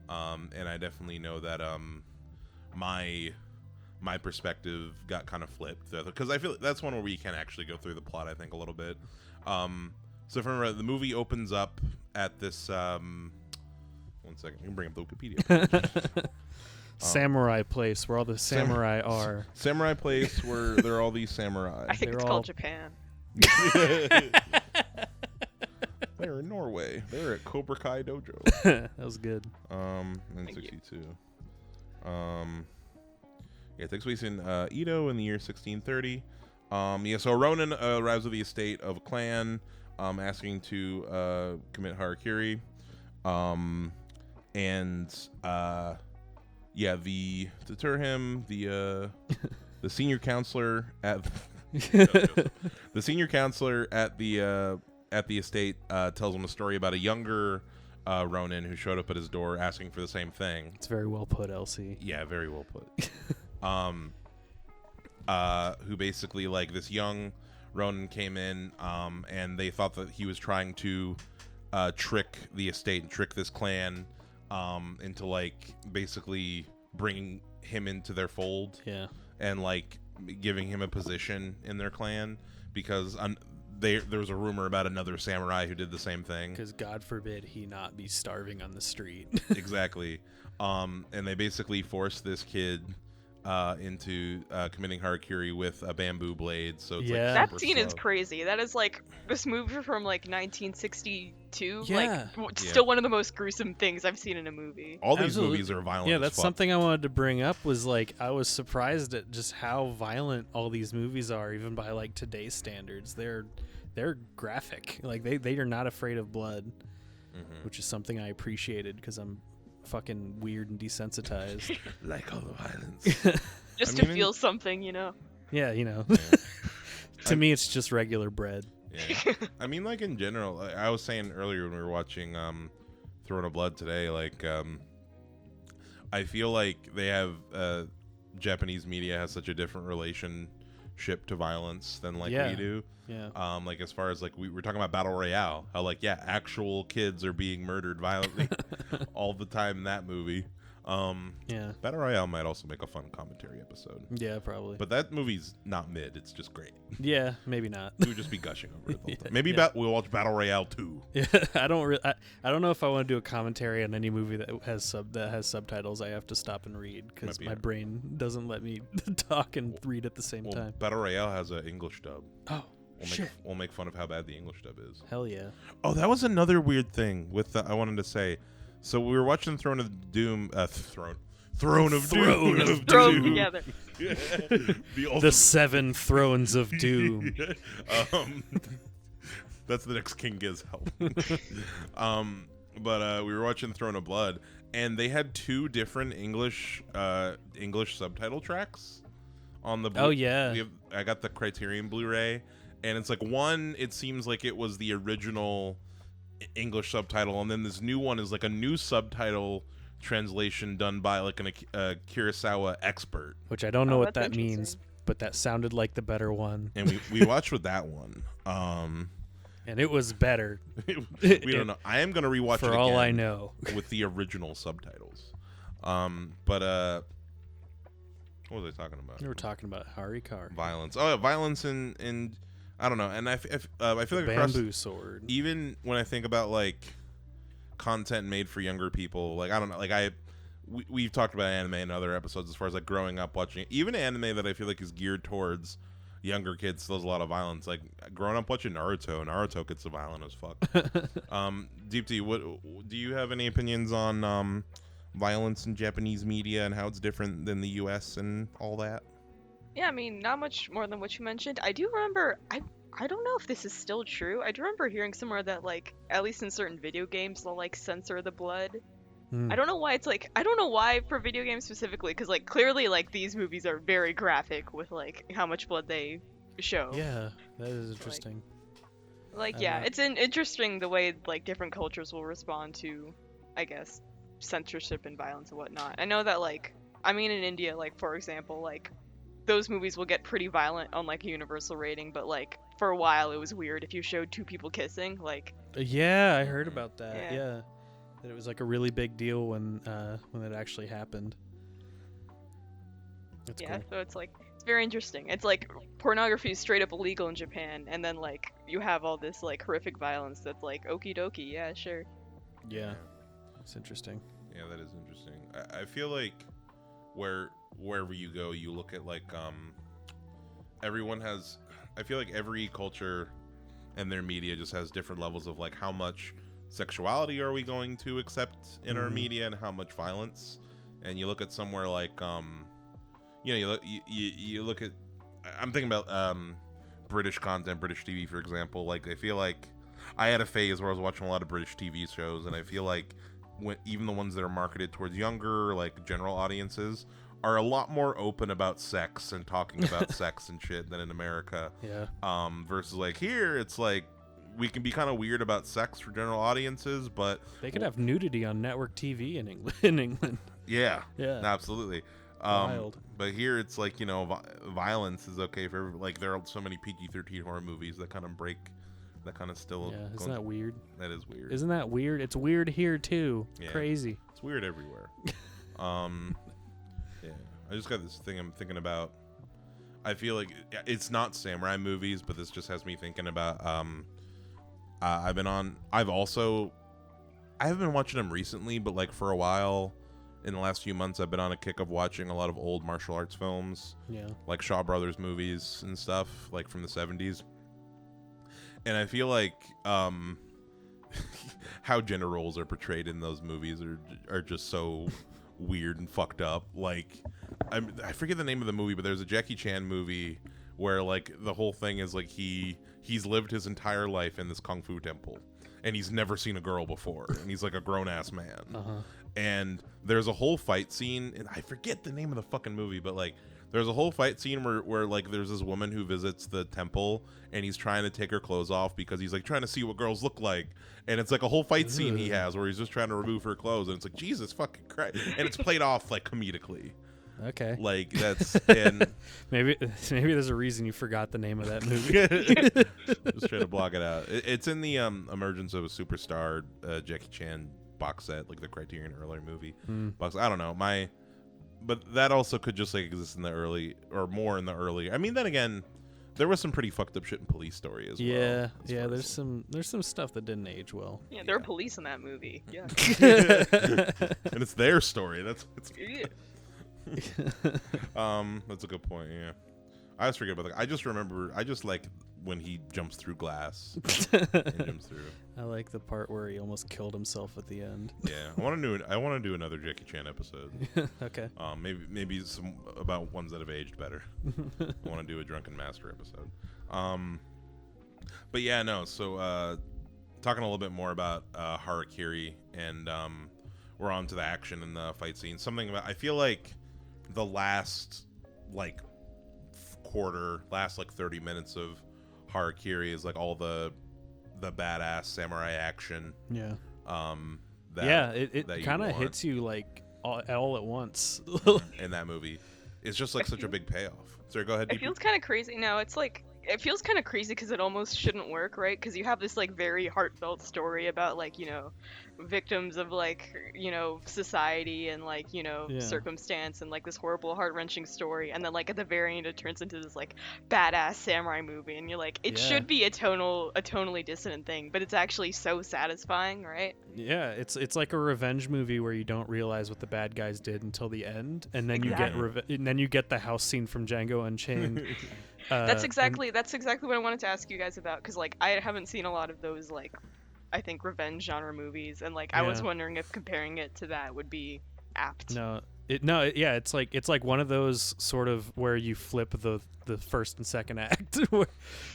And I definitely know that my perspective got kind of flipped. Because I feel like that's one where we can actually go through the plot, I think, a little bit. So if I remember, the movie opens up at this... one second, I can bring up the Wikipedia. Samurai place where all the samurai are. Samurai place where there are all these samurai. I think it's called Japan. They're in Norway. They're at Cobra Kai Dojo. That was good. In 62. It takes place in Edo in the year 1630. So Ronin arrives at the estate of a clan, asking to commit Harakiri. To deter him, the senior counselor at the senior counselor at the estate tells him a story about a younger Ronin who showed up at his door asking for the same thing. It's very well put, Elsie. Yeah, very well put. Who basically, like, this young Ronin came in, and they thought that he was trying to trick the estate and trick this clan into, like, basically bringing him into their fold. Yeah. And, like, giving him a position in their clan because there was a rumor about another samurai who did the same thing. Because God forbid he not be starving on the street. Exactly. And they basically forced this kid into committing Harakiri with a bamboo blade. So it's like that scene slow. Is crazy. That is like this movie from like 1962. Yeah. Like still one of the most gruesome things I've seen in a movie. All these movies are violent. Yeah, as that's fuck. something I wanted to bring up. Was like I was surprised at just how violent all these movies are, even by like today's standards. They're graphic. Like they are not afraid of blood, which is something I appreciated because I'm fucking weird and desensitized. Like all the violence. Just to feel something, you know. Yeah, you know. To me, it's just regular bread. Yeah. I mean, like, in general, I was saying earlier when we were watching Throne of Blood today, like, I feel like they have Japanese media has such a different relationship to violence than like we do. Yeah. Like, as far as like we were talking about Battle Royale, how like actual kids are being murdered violently all the time in that movie. Yeah. Battle Royale might also make a fun commentary episode. Yeah, probably. But that movie's not mid. It's just great. Yeah, maybe not. We would just be gushing over it the whole time. Maybe we'll watch Battle Royale 2. Yeah, I don't know if I want to do a commentary on any movie that has subtitles. I have to stop and read because my brain doesn't let me talk and read at the same time. Battle Royale has an English dub. Oh, shit. We'll make fun of how bad the English dub is. Hell yeah. Oh, that was another weird thing with I wanted to say. So we were watching Throne of Doom. Throne of Doom. Thrown together. The 7 Thrones of Doom. That's the next King Giz help. But we were watching Throne of Blood, and they had 2 different English subtitle tracks on the. Oh yeah. I got the Criterion Blu-ray, and it's like one. It seems like it was the original English subtitle, and then this new one is like a new subtitle translation done by like a Kurosawa expert. Which I don't know what that's that means, but that sounded like the better one. And we watched with that one. And it was better. We don't know. I am gonna rewatch it for again all I know with the original subtitles. But what was I talking about? We were talking about Harikari. Violence. Oh, yeah, violence and I don't know. And I feel like Bamboo sword. even when I think about like content made for younger people, like I don't know, like we've talked about anime in other episodes as far as like growing up watching it. Even anime that I feel like is geared towards younger kids still has a lot of violence. Like growing up watching Naruto gets so violent as fuck. Deepti, what do you have any opinions on violence in Japanese media and how it's different than the US and all that? Yeah, I mean, not much more than what you mentioned. I do remember, I don't know if this is still true. I do remember hearing somewhere that, like, at least in certain video games, they'll, like, censor the blood. I don't know why it's, like, I don't know why for video games specifically, because, like, clearly, like, these movies are very graphic with, like, how much blood they show. Yeah, that is interesting. Like, yeah, it's interesting the way, like, different cultures will respond to, I guess, censorship and violence and whatnot. I know that, like, I mean, in India, like, for example, like, those movies will get pretty violent on, like, a universal rating, but, like, for a while it was weird if you showed 2 people kissing, like... Yeah, I heard about that, Yeah. That it was, like, a really big deal when it actually happened. That's cool. So it's, like, it's very interesting. It's, like, pornography is straight up illegal in Japan, and then, like, you have all this, like, horrific violence that's, like, okie dokie, yeah, sure. Yeah, it's interesting. Yeah, that is interesting. I feel like wherever you go, you look at like everyone has. I feel like every culture and their media just has different levels of like how much sexuality are we going to accept in our media and how much violence. And you look at somewhere like you look at. I'm thinking about British content, British TV, for example. Like I feel like I had a phase where I was watching a lot of British TV shows, and I feel like even the ones that are marketed towards younger, like general audiences, are a lot more open about sex and talking about sex and shit than in America. Yeah. Versus like here, it's like we can be kind of weird about sex for general audiences, but they could have nudity on network TV in England. Yeah. Yeah. Absolutely. Wild. But here it's like, you know, violence is okay for like there are so many PG-13 horror movies that kind of break. That kind of still. Yeah, isn't that weird? That is weird. Isn't that weird? It's weird here too. Yeah. Crazy. It's weird everywhere. Yeah. I just got this thing I'm thinking about. I feel like it's not samurai movies, but this just has me thinking about. I haven't been watching them recently, but like for a while, in the last few months, I've been on a kick of watching a lot of old martial arts films. Yeah. Like Shaw Brothers movies and stuff, like from the 70s. And I feel like how gender roles are portrayed in those movies are just so weird and fucked up. Like, I forget the name of the movie, but there's a Jackie Chan movie where like the whole thing is like he's lived his entire life in this kung fu temple, and he's never seen a girl before, and he's like a grown ass man. And there's a whole fight scene, and I forget the name of the fucking movie, but like. There's a whole fight scene where like there's this woman who visits the temple and he's trying to take her clothes off because he's like trying to see what girls look like, and it's like a whole fight scene he has where he's just trying to remove her clothes, and it's like Jesus fucking Christ, and it's played off like comedically. Okay. Like that's and maybe there's a reason you forgot the name of that movie. Just trying to block it out. It's in the Emergence of a Superstar Jackie Chan box set, like the Criterion earlier movie box. I don't know but that also could just like exist in the early or more in the early. I mean, then again, there was some pretty fucked up shit in Police Story as well. Yeah. There's some stuff that didn't age well. Yeah, there are police in that movie. Yeah. And it's their story. That's Yeah. that's a good point. Yeah, I always forget about that. I just like when he jumps through glass. And jumps through. I like the part where he almost killed himself at the end. Yeah, I want to do another Jackie Chan episode. Okay. Maybe some about ones that have aged better. I want to do a Drunken Master episode. But yeah, no. So talking a little bit more about Harakiri and we're on to the action and the fight scene. Something about, I feel like the last like last like 30 minutes of Harakiri is like all the badass samurai action. Yeah. That it kind of hits you like all at once. In that movie. It's just like such a big payoff. Sorry, go ahead. It feels kind of crazy. No, it's like it feels kind of crazy because it almost shouldn't work, right? Because you have this like very heartfelt story about like victims of like society and like circumstance and like this horrible heart-wrenching story, and then like at the very end it turns into this like badass samurai movie, and you're like it should be a tonally dissonant thing, but it's actually so satisfying, right? Yeah, it's like a revenge movie where you don't realize what the bad guys did until the end, and then you get the house scene from Django Unchained. That's exactly what I wanted to ask you guys about, because like I haven't seen a lot of those like I think revenge genre movies, and like I was wondering if comparing it to that would be apt. It's like one of those sort of where you flip the first and second act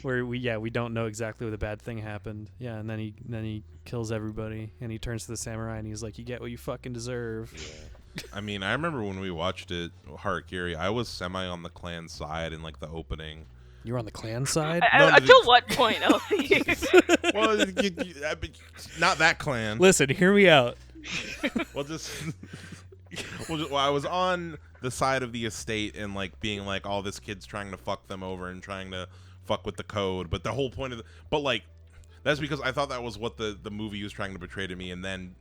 where we don't know exactly what the bad thing happened. Yeah, and then he kills everybody and he turns to the samurai and he's like, you get what you fucking deserve. Yeah. I mean, I remember when we watched it, Harakiri, I was semi on the clan side in like the opening. You were on the clan side? Until what point, Elsie? Well, not that clan. Listen, hear me out. Well, I was on the side of the estate and like being like, oh, this kid's trying to fuck them over and trying to fuck with the code. But the whole point of but like, that's because I thought that was what the movie was trying to portray to me. And then,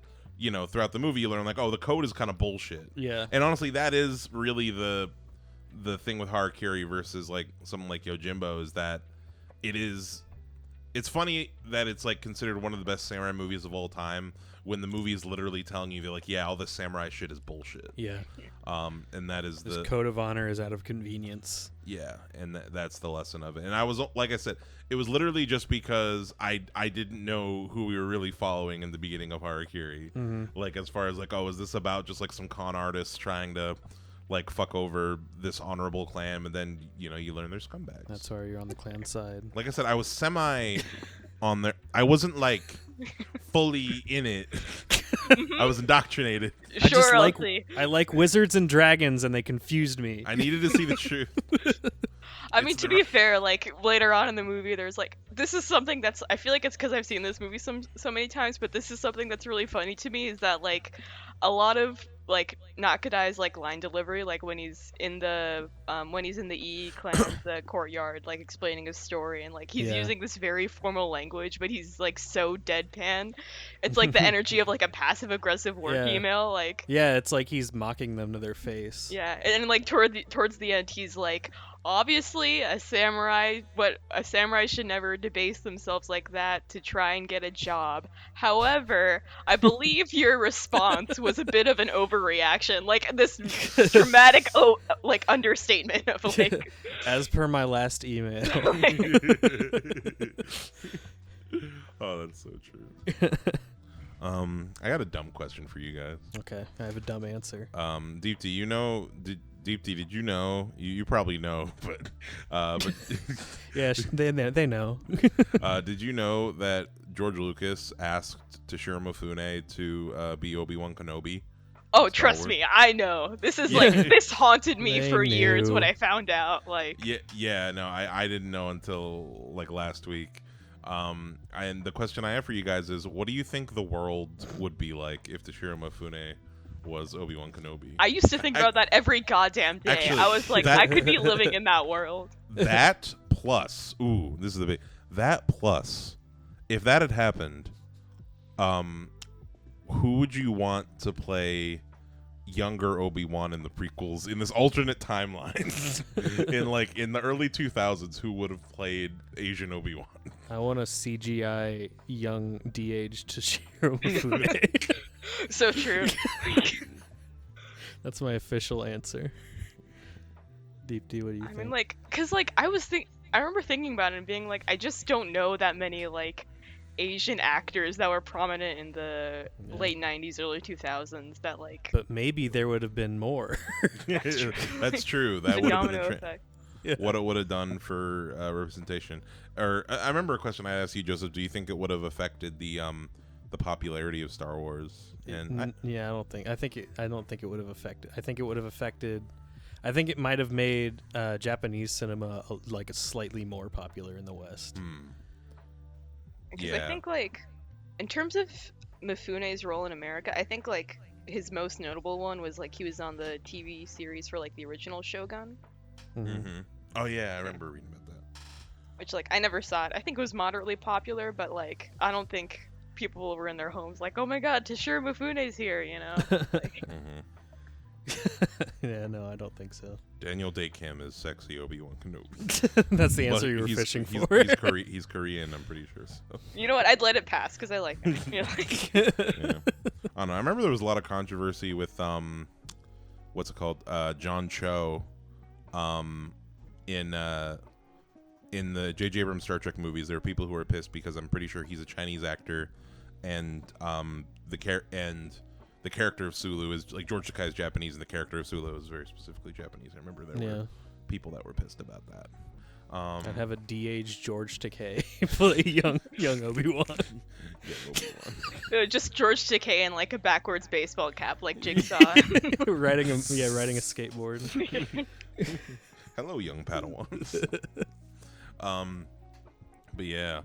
throughout the movie you learn like, oh, the code is kind of bullshit. Yeah. And honestly, that is really the thing with Harakiri versus like something like Yojimbo, is that it's funny that it's like considered one of the best samurai movies of all time when the movie is literally telling you, they're like, yeah, all this samurai shit is bullshit. Yeah. And that is this code of honor is out of convenience. Yeah, and that's the lesson of it. And I was, like I said, it was literally just because I didn't know who we were really following in the beginning of Harakiri. Mm-hmm. Like, as far as like, oh, is this about just like some con artists trying to like fuck over this honorable clan, and then you learn they're scumbags. That's why you're on the clan side. Like I said, I was semi on there. I wasn't like fully in it. I was indoctrinated. Sure, I like wizards and dragons, and they confused me. I needed to see the truth. I mean, to be fair, like later on in the movie, there's like, this is something that's, I feel like it's because I've seen this movie so many times, but this is something that's really funny to me, is that like a lot of like Nakadai's like line delivery, like when he's in the E clan's courtyard, like explaining his story, and like he's using this very formal language, but he's like so deadpan. It's like the energy of like a passive aggressive work email, like it's like he's mocking them to their face. Yeah, and like towards the end, he's like, obviously a samurai should never debase themselves like that to try and get a job. However, I believe your response was a bit of an overreaction, like this dramatic like understatement of like as per my last email. Oh, that's so true. I got a dumb question for you guys. Okay, I have a dumb answer. Deepti, did you know? You probably know, but yeah, they know. Did you know that George Lucas asked Toshiro Mifune to be Obi-Wan Kenobi? Oh, trust me, I know. This is like this haunted me for years when I found out. Like, no, I didn't know until like last week. And the question I have for you guys is, what do you think the world would be like if Toshiro Mifune was Obi-Wan Kenobi? I used to think about that every goddamn day. Actually, I was like, I could be living in that world. That plus, this is the big. That plus, if that had happened, who would you want to play younger Obi-Wan in the prequels in this alternate timeline? in the early 2000s, who would have played Asian Obi-Wan? I want a CGI young de-aged Toshiro Mifune. So true. That's my official answer. Deepti, what do you think? I mean, like, cause like I remember thinking about it and being like, I just don't know that many like Asian actors that were prominent in the late 90s, early 2000s that like. But maybe there would have been more. That's true. That would have been a effect. What it would have done for representation. Or I remember a question I asked you, Joseph. Do you think it would have affected the the popularity of Star Wars. And I don't think it would have affected. I think it would have affected. I think it might have made Japanese cinema like slightly more popular in the West. Because I think like in terms of Mifune's role in America, I think like his most notable one was like he was on the TV series for like the original Shogun. Oh yeah, I remember reading about that. Which like I never saw it. I think it was moderately popular, but like I don't think people were in their homes like, oh my god, Toshiro Mifune's here, you know? Like, Yeah, no, I don't think so. Daniel Day-Kim is sexy Obi-Wan Kenobi. That's the answer you were fishing for. He's Korean, I'm pretty sure. So. You know what? I'd let it pass because I like him. You know, like... Yeah. I don't know. I remember there was a lot of controversy with what's it called? John Cho, in the J.J. Abrams Star Trek movies. There were people who were pissed because I'm pretty sure he's a Chinese actor, and the character of Sulu is like George Takei is Japanese, and the character of Sulu is very specifically Japanese. I remember there were people that were pissed about that. I'd have a de-aged George Takei play young Obi-Wan. Just George Takei in like a backwards baseball cap, like Jigsaw. riding a skateboard. Hello, young Padawans. But yeah,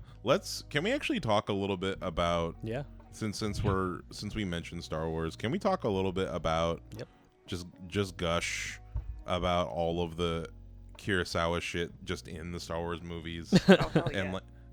can we actually talk a little bit about since we mentioned Star Wars, can we talk a little bit about just gush about all of the Kurosawa shit just in the Star Wars movies?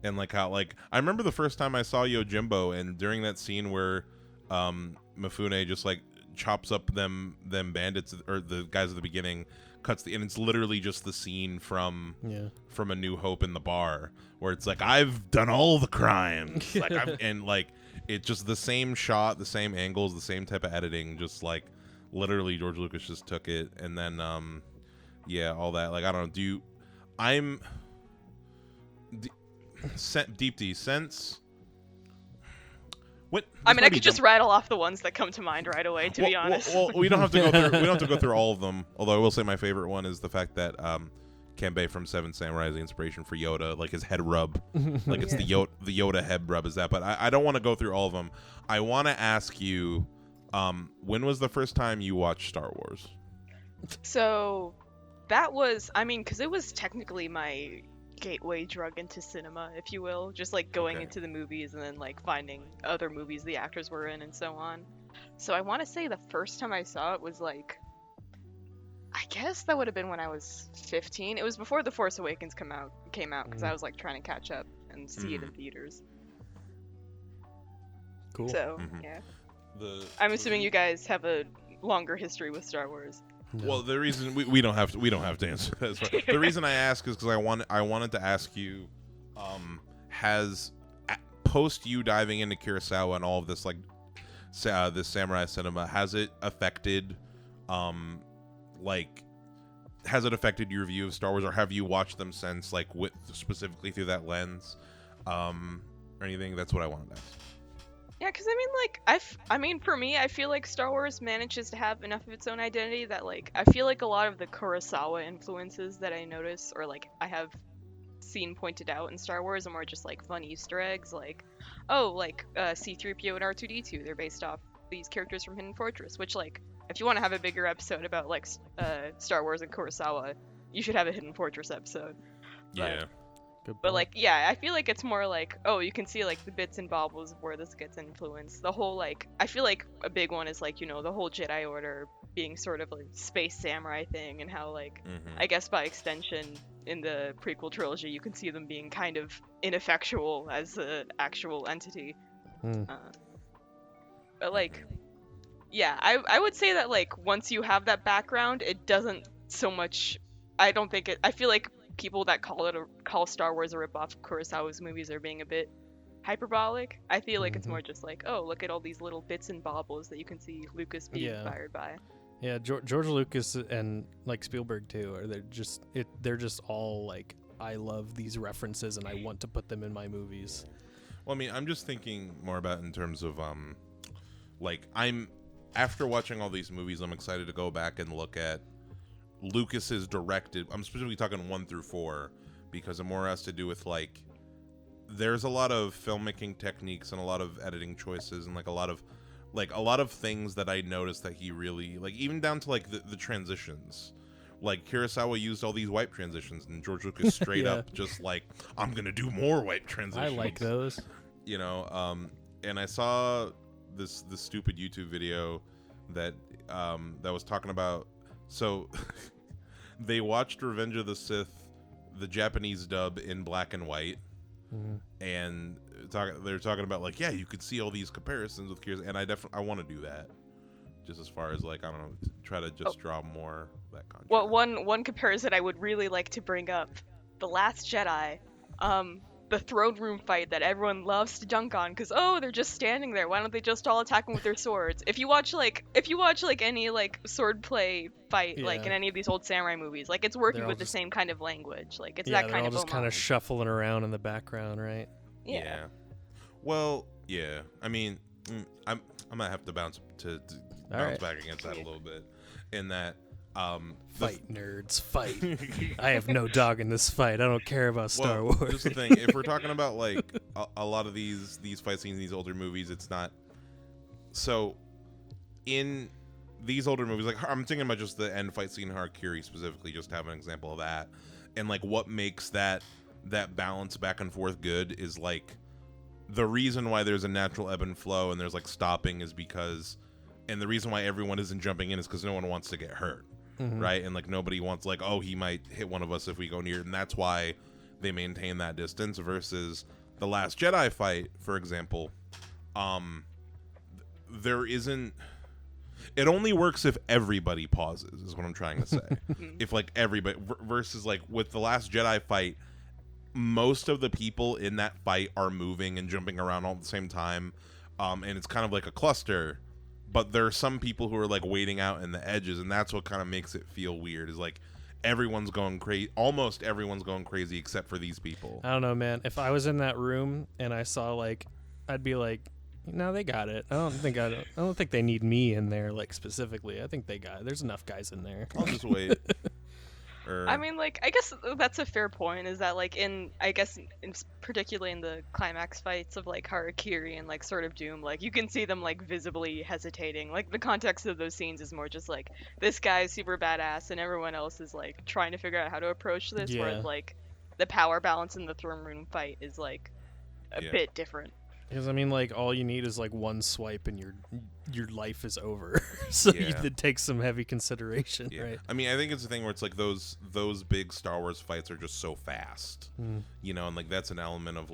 And like how like I remember the first time I saw Yojimbo, and during that scene where Mifune just like chops up them bandits or the guys at the beginning, and it's literally just the scene from A New Hope in the bar where it's like, I've done all the crimes, like and like it's just the same shot, the same angles, the same type of editing, just like literally George Lucas just took it. And then all that, like I don't know, Deep D sense what I mean, I could just rattle off the ones that come to mind right away, to be honest. Well, we don't have to go through all of them. Although I will say my favorite one is the fact that Kanbei from Seven Samurai is the inspiration for Yoda, like his head rub, like it's the Yoda head rub is that. But I don't want to go through all of them. I want to ask you, when was the first time you watched Star Wars? So that was, I mean, because it was technically my gateway drug into cinema, if you will, just like going into the movies and then like finding other movies the actors were in and so on. So I want to say the first time I saw it was like, I guess that would have been when I was 15. It was before The Force Awakens came out because I was like trying to catch up and see it in theaters. Cool. So yeah, I'm assuming you guys have a longer history with Star Wars. No. Well, the reason we don't have to answer that. The reason I ask is because I wanted to ask you, has post you diving into Kurosawa and all of this like this samurai cinema, has it affected your view of Star Wars, or have you watched them since, like specifically through that lens, or anything? That's what I wanted to ask. Yeah, because I mean, like, for me, I feel like Star Wars manages to have enough of its own identity that, like, I feel like a lot of the Kurosawa influences that I notice, or, like, I have seen pointed out in Star Wars are more just, like, fun Easter eggs, like, C-3PO and R2-D2, they're based off these characters from Hidden Fortress, which, like, if you want to have a bigger episode about, like, Star Wars and Kurosawa, you should have a Hidden Fortress episode. Yeah. But like, yeah, I feel like it's more like, you can see like the bits and bobbles of where this gets influenced. The whole like, I feel like a big one is like, the whole Jedi Order being sort of like space samurai thing, and how like, I guess by extension in the prequel trilogy, you can see them being kind of ineffectual as an actual entity. But like, yeah, I would say that like once you have that background, it doesn't so much. I feel like people that call Star Wars a ripoff of Kurosawa's movies are being a bit hyperbolic. I feel like it's more just like, look at all these little bits and bobbles that you can see Lucas being inspired by. Yeah, George Lucas and like Spielberg too, they're just all like, I love these references and I want to put them in my movies. Well, I mean, I'm just thinking more about in terms of like after watching all these movies, I'm excited to go back and look at Lucas's directed. I'm specifically talking 1 through 4 because it more has to do with like there's a lot of filmmaking techniques and a lot of editing choices and a lot of things that I noticed that he really even down to the transitions. Like Kurosawa used all these wipe transitions, and George Lucas straight up just I'm gonna do more wipe transitions. I like those. And I saw this stupid YouTube video that was talking about. So they watched Revenge of the Sith, the Japanese dub in black and white, and they're talking about you could see all these comparisons with Kurosawa, and I want to do that. Just as far as I don't know, try to just draw more of that contrast. Well, one comparison I would really like to bring up: The Last Jedi, the throne room fight that everyone loves to dunk on because they're just standing there. Why don't they just all attack them with their swords? If you watch any sword play fight in any of these old samurai movies, it's working with the same kind of language. It's that kind of. They're all just kind of shuffling around in the background, right? Yeah. Well, yeah. I mean, I might have to bounce back against that a little bit. In that, fight nerds, fight! I have no dog in this fight. I don't care about Star Wars. Just the thing, if we're talking about a lot of these fight scenes in these older movies, it's not. So, in these older movies, I'm thinking about just the end fight scene in Harakiri specifically, just to have an example of that, and what makes that balance back and forth good is the reason why there's a natural ebb and flow and there's stopping is because. And the reason why everyone isn't jumping in is because no one wants to get hurt, right? And nobody wants he might hit one of us if we go near, and that's why they maintain that distance. Versus the Last Jedi fight, for example, there isn't. It only works if everybody pauses, is what I'm trying to say. If everybody versus with the Last Jedi fight, most of the people in that fight are moving and jumping around all at the same time, and it's kind of like a cluster. But there are some people who are waiting out in the edges, and that's what kind of makes it feel weird. Is everyone's going crazy. Almost everyone's going crazy except for these people. I don't know, man. If I was in that room and I saw I'd be no, they got it. I don't think they need me in there specifically. I think they got it. There's enough guys in there. I'll just wait. I mean, I guess that's a fair point. Is that particularly in the climax fights of Harakiri and Sword of Doom, you can see them visibly hesitating. The context of those scenes is more just this guy's super badass and everyone else is trying to figure out how to approach this. Yeah. Whereas the power balance in the throne room fight is a bit different. Because I mean, all you need is one swipe and your life is over. So it takes some heavy consideration, right? I mean, I think it's the thing where it's those big Star Wars fights are just so fast, and that's an element of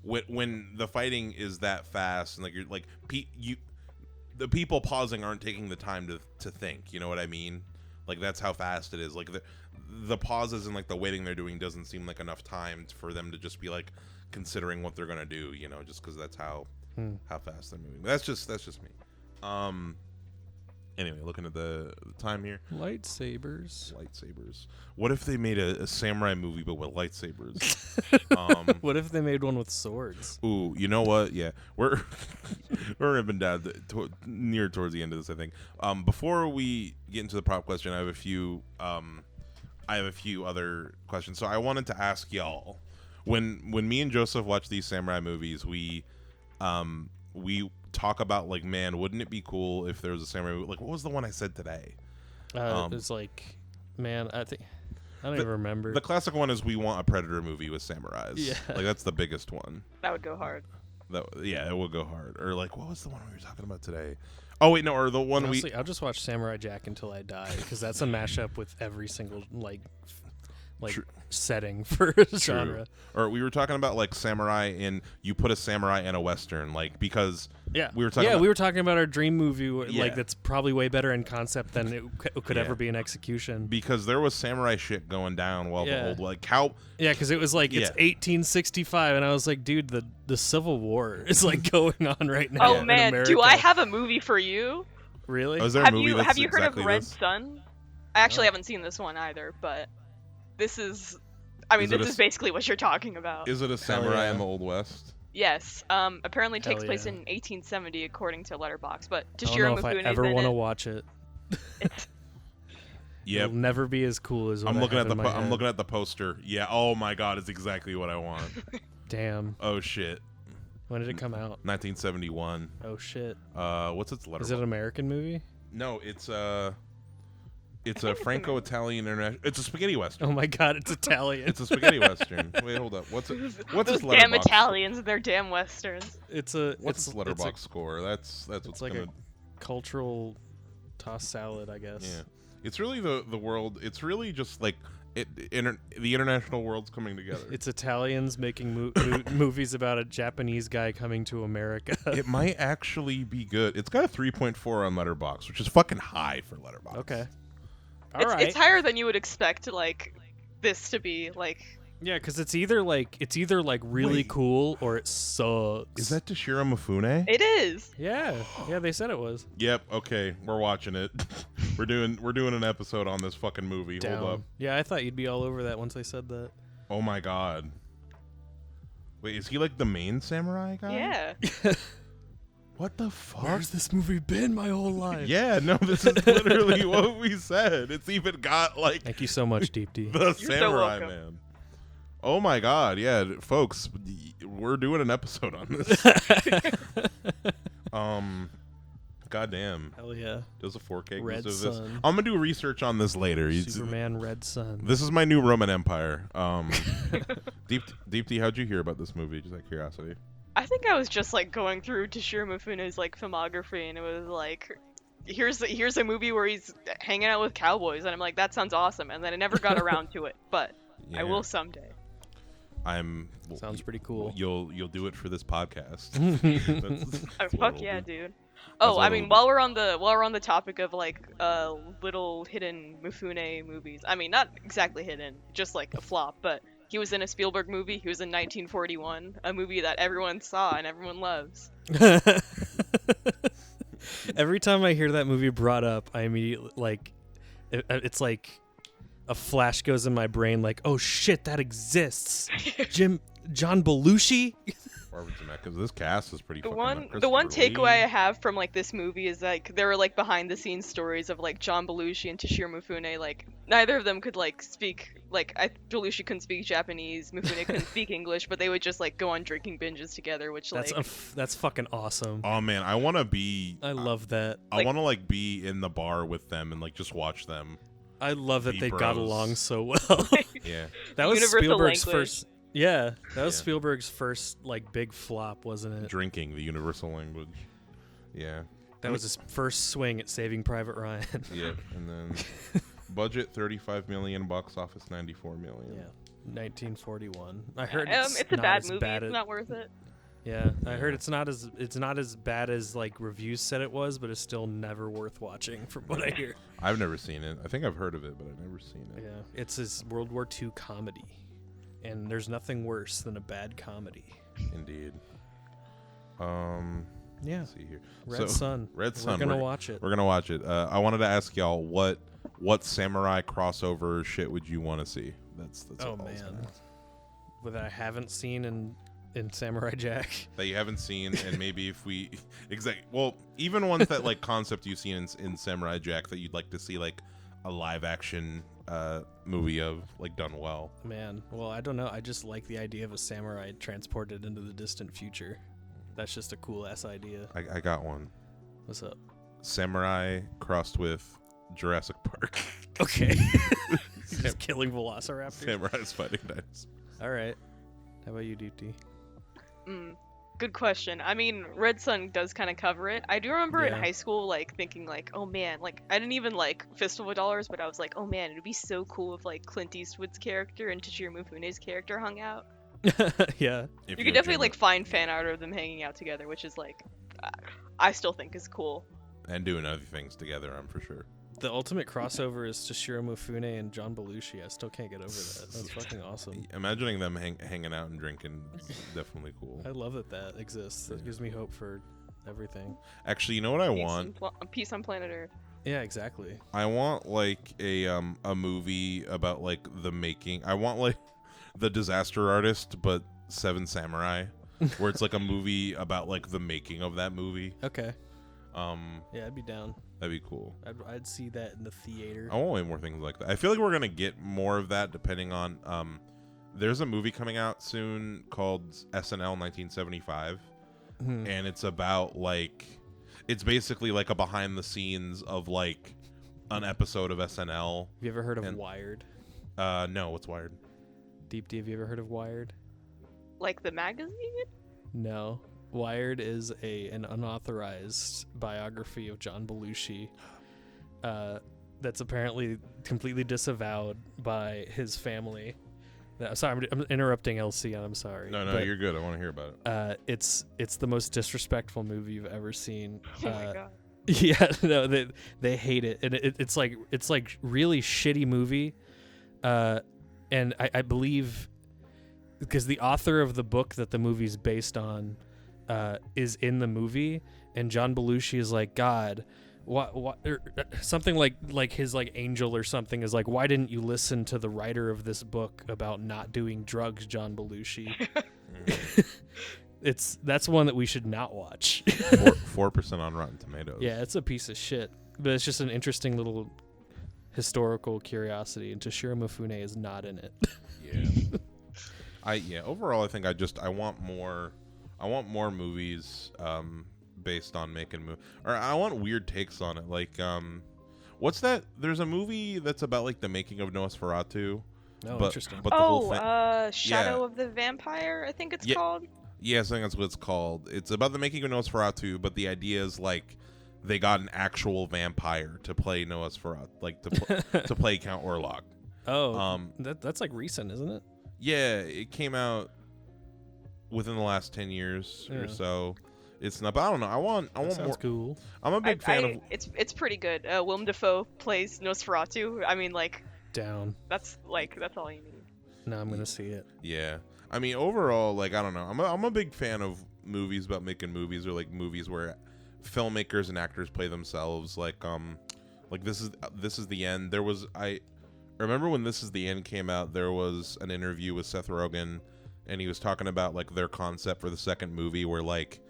when the fighting is that fast and you're the people pausing aren't taking the time to think. You know what I mean? That's how fast it is. The pauses and the waiting they're doing doesn't seem like enough time for them to just be considering what they're gonna do, just because that's how fast they're moving. But that's just me. Anyway, looking at the time here. Lightsabers. What if they made a samurai movie but with lightsabers? What if they made one with swords? Ooh, you know what? Yeah, we're ripping down near towards the end of this, I think. Before we get into the prop question, I have a few other questions. So I wanted to ask y'all. When me and Joseph watch these samurai movies, we talk about man, wouldn't it be cool if there was a samurai movie? What was the one I said today? It's man, I don't even remember. The classic one is we want a Predator movie with samurais. Yeah, that's the biggest one. That would go hard. It would go hard. Or what was the one we were talking about today? Oh wait, no, or the one Honestly, I'll just watch Samurai Jack until I die because that's a mashup with every single setting for a genre. Or we were talking about samurai in you put a samurai in a western because we were talking about our dream movie that's probably way better in concept than it could ever be in execution because there was samurai shit going down while the old how because it was it's 1865 and I was dude, the Civil War is going on right now. Oh man, do I have a movie for you? Really? Oh, have you heard of Red Sun? I actually haven't seen this one either, but this is basically what you're talking about. Is it a samurai in the Old West? Yes. Apparently takes place in 1870 according to Letterboxd, but Toshiro Mifune. I don't know if I ever want to watch it. Yep. It'll never be as cool as what I'm looking I at have the in my I'm head. looking at the poster. Yeah. Oh my god, it's exactly what I want. Damn. Oh shit. When did it come out? 1971. Oh shit. What's its letter? Is it an American movie? No, it's a Franco-Italian international. It's a spaghetti western. Oh my god, it's Italian. It's a spaghetti western. Wait, hold up. What's Those its damn letterbox? Italians and their damn westerns. It's a What's its letterbox it's score? That's what's it's like gonna. a cultural tossed salad, I guess. Yeah, it's really the world. It's really just like the international world's coming together. It's Italians making movies about a Japanese guy coming to America. It might actually be good. It's got a 3.4 on Letterboxd, which is fucking high for Letterboxd. Okay. It's higher than you would expect, like, this to be, like... Yeah, because it's either like really Wait. cool or it sucks. Is that Toshiro Mifune? It is! Yeah, they said it was. Yep. Okay, we're watching it. we're doing an episode on this fucking movie. Down. Hold up. Yeah, I thought you'd be all over that once I said that. Oh my god. Wait, is he like the main samurai guy? Yeah. What the fuck? Where's this movie been my whole life? Yeah, no, this is literally what we said. It's even got like Thank you so much, Deep D. the so samurai welcome. man. Oh my god, yeah, folks, we're doing an episode on this. Goddamn. Hell yeah. Does a 4K Red does this? Sun. I'm gonna do research on this later. Superman Red Sun. This is my new Roman Empire. Deep D, how'd you hear about this movie? Just out of curiosity. I think I was just, like, going through Toshiro Mifune's, like, filmography, and it was like... Here's a movie where he's hanging out with cowboys, and I'm like, that sounds awesome, and then I never got around to it, but Yeah. I will someday. Sounds pretty cool. You'll do it for this podcast. Oh, That's what fuck it'll yeah, be. dude. Oh, what I it'll mean, be. while we're on the topic of like little hidden Mifune movies. I mean, not exactly hidden, just like a flop, but he was in a Spielberg movie. He was in 1941, a movie that everyone saw and everyone loves. Every time I hear that movie brought up, I immediately like it's like a flash goes in my brain like, oh shit, that exists. John Belushi? Barbara Zemeckis. This cast is pretty. The fucking one Christopher takeaway I Lee. have from like this movie is like there were like behind the scenes stories of like John Belushi and Toshiro Mifune. Like neither of them could like speak Belushi couldn't speak Japanese, Mifune couldn't speak English, but they would just like go on drinking binges together, which like That's fucking awesome. Oh man, I want to be. I love that. I like- want to like be in the bar with them and like just watch them. I love that Be they got bros. along so well. Yeah. That was Universal Spielberg's language. first. Yeah, that was Yeah. Spielberg's first like big flop, wasn't it? Drinking, the universal language. Yeah. That was his first swing at Saving Private Ryan. Yeah. And then budget 35 million, box office 94 million. Yeah, 1941. I heard it's a not bad as movie. bad It's as, not worth it. Yeah, I heard it's not as bad as like reviews said it was, but it's still never worth watching from what I hear. I've never seen it. I think I've heard of it, but I've never seen it. Yeah, it's his World War II comedy, and there's nothing worse than a bad comedy. Indeed. Yeah, Let's see here. Red Sun. Red Sun. We're gonna watch it. We're gonna watch it. I wanted to ask y'all what samurai crossover shit would you want to see? That's Oh all I was gonna man, ask. what I haven't seen in Samurai Jack. That you haven't seen, and maybe if we even ones that like concept you've seen in Samurai Jack that you'd like to see like a live action movie of, like, done well. Man, well, I don't know. I just like the idea of a samurai transported into the distant future. That's just a cool ass idea. I got one. What's up? Samurai crossed with Jurassic Park. Okay. Just killing velociraptors. Samurai's fighting dinosaurs. All right. How about you, DT? Good question. I mean, Red Sun does kind of cover it. I do remember in Yeah. high school, like, thinking, like, oh man, like, I didn't even like Fistful of Dollars, but I was like, oh man, it'd be so cool if, like, Clint Eastwood's character and Toshiro Mifune's character hung out. Yeah. If You could definitely, like, find fan art of them hanging out together, which is, like, I still think is cool. and doing other things together, I'm for sure. The ultimate crossover is Toshiro Mifune and John Belushi. I still can't get over that. That's fucking awesome. Imagining them hanging out and drinking is definitely cool. I love that that exists. That gives me hope for everything. Actually, you know what I want? Peace on Planet Earth. Yeah, exactly. I want like a movie about like the making. I want like the Disaster Artist, but Seven Samurai, where it's like a movie about like the making of that movie. Okay. Um, Yeah, I'd be down. That'd be cool. I'd see that in the theater. I want way more things like that. I feel like we're gonna get more of that depending on. There's a movie coming out soon called SNL 1975, and it's about like, it's basically like a behind the scenes of like an episode of SNL. Have you ever heard of Wired? No, what's Wired? Deep D, have you ever heard of Wired? Like the magazine? No. Wired is an unauthorized biography of John Belushi that's apparently completely disavowed by his family. Sorry, I'm interrupting LC, and I'm sorry. No, you're good. I want to hear about it. It's the most disrespectful movie you've ever seen. Oh my god. Yeah, no, they hate it, and it's like really shitty movie, and I believe because the author of the book that the movie's based on is in the movie, and John Belushi is like, God, what something like his like angel or something is like, why didn't you listen to the writer of this book about not doing drugs, John Belushi? That's one that we should not watch. 4% on Rotten Tomatoes. Yeah, it's a piece of shit, but it's just an interesting little historical curiosity, and Toshiro Mifune is not in it. Yeah. Overall, I think I want more movies based on making or I want weird takes on it. Like what's that? There's a movie that's about like the making of Nosferatu. Oh, interesting. But the whole thing, Shadow of the Vampire, I think it's called. Yeah, I think that's what it's called. It's about the making of Nosferatu, but the idea is like they got an actual vampire to play Nosferatu, like to play Count Orlok. Oh, that's like recent, isn't it? Yeah, it came out within the last 10 years or so. It's not, but I don't know. I want more. Cool. I'm a big fan of. It's pretty good. Willem Dafoe plays Nosferatu. I mean, like, down. That's all you need. No, I'm gonna see it. Yeah, I mean, overall, like, I don't know. I'm a big fan of movies about making movies, or like movies where filmmakers and actors play themselves. Like this is the end. I remember when This Is the End came out. There was an interview with Seth Rogen, and he was talking about like their concept for the second movie, where like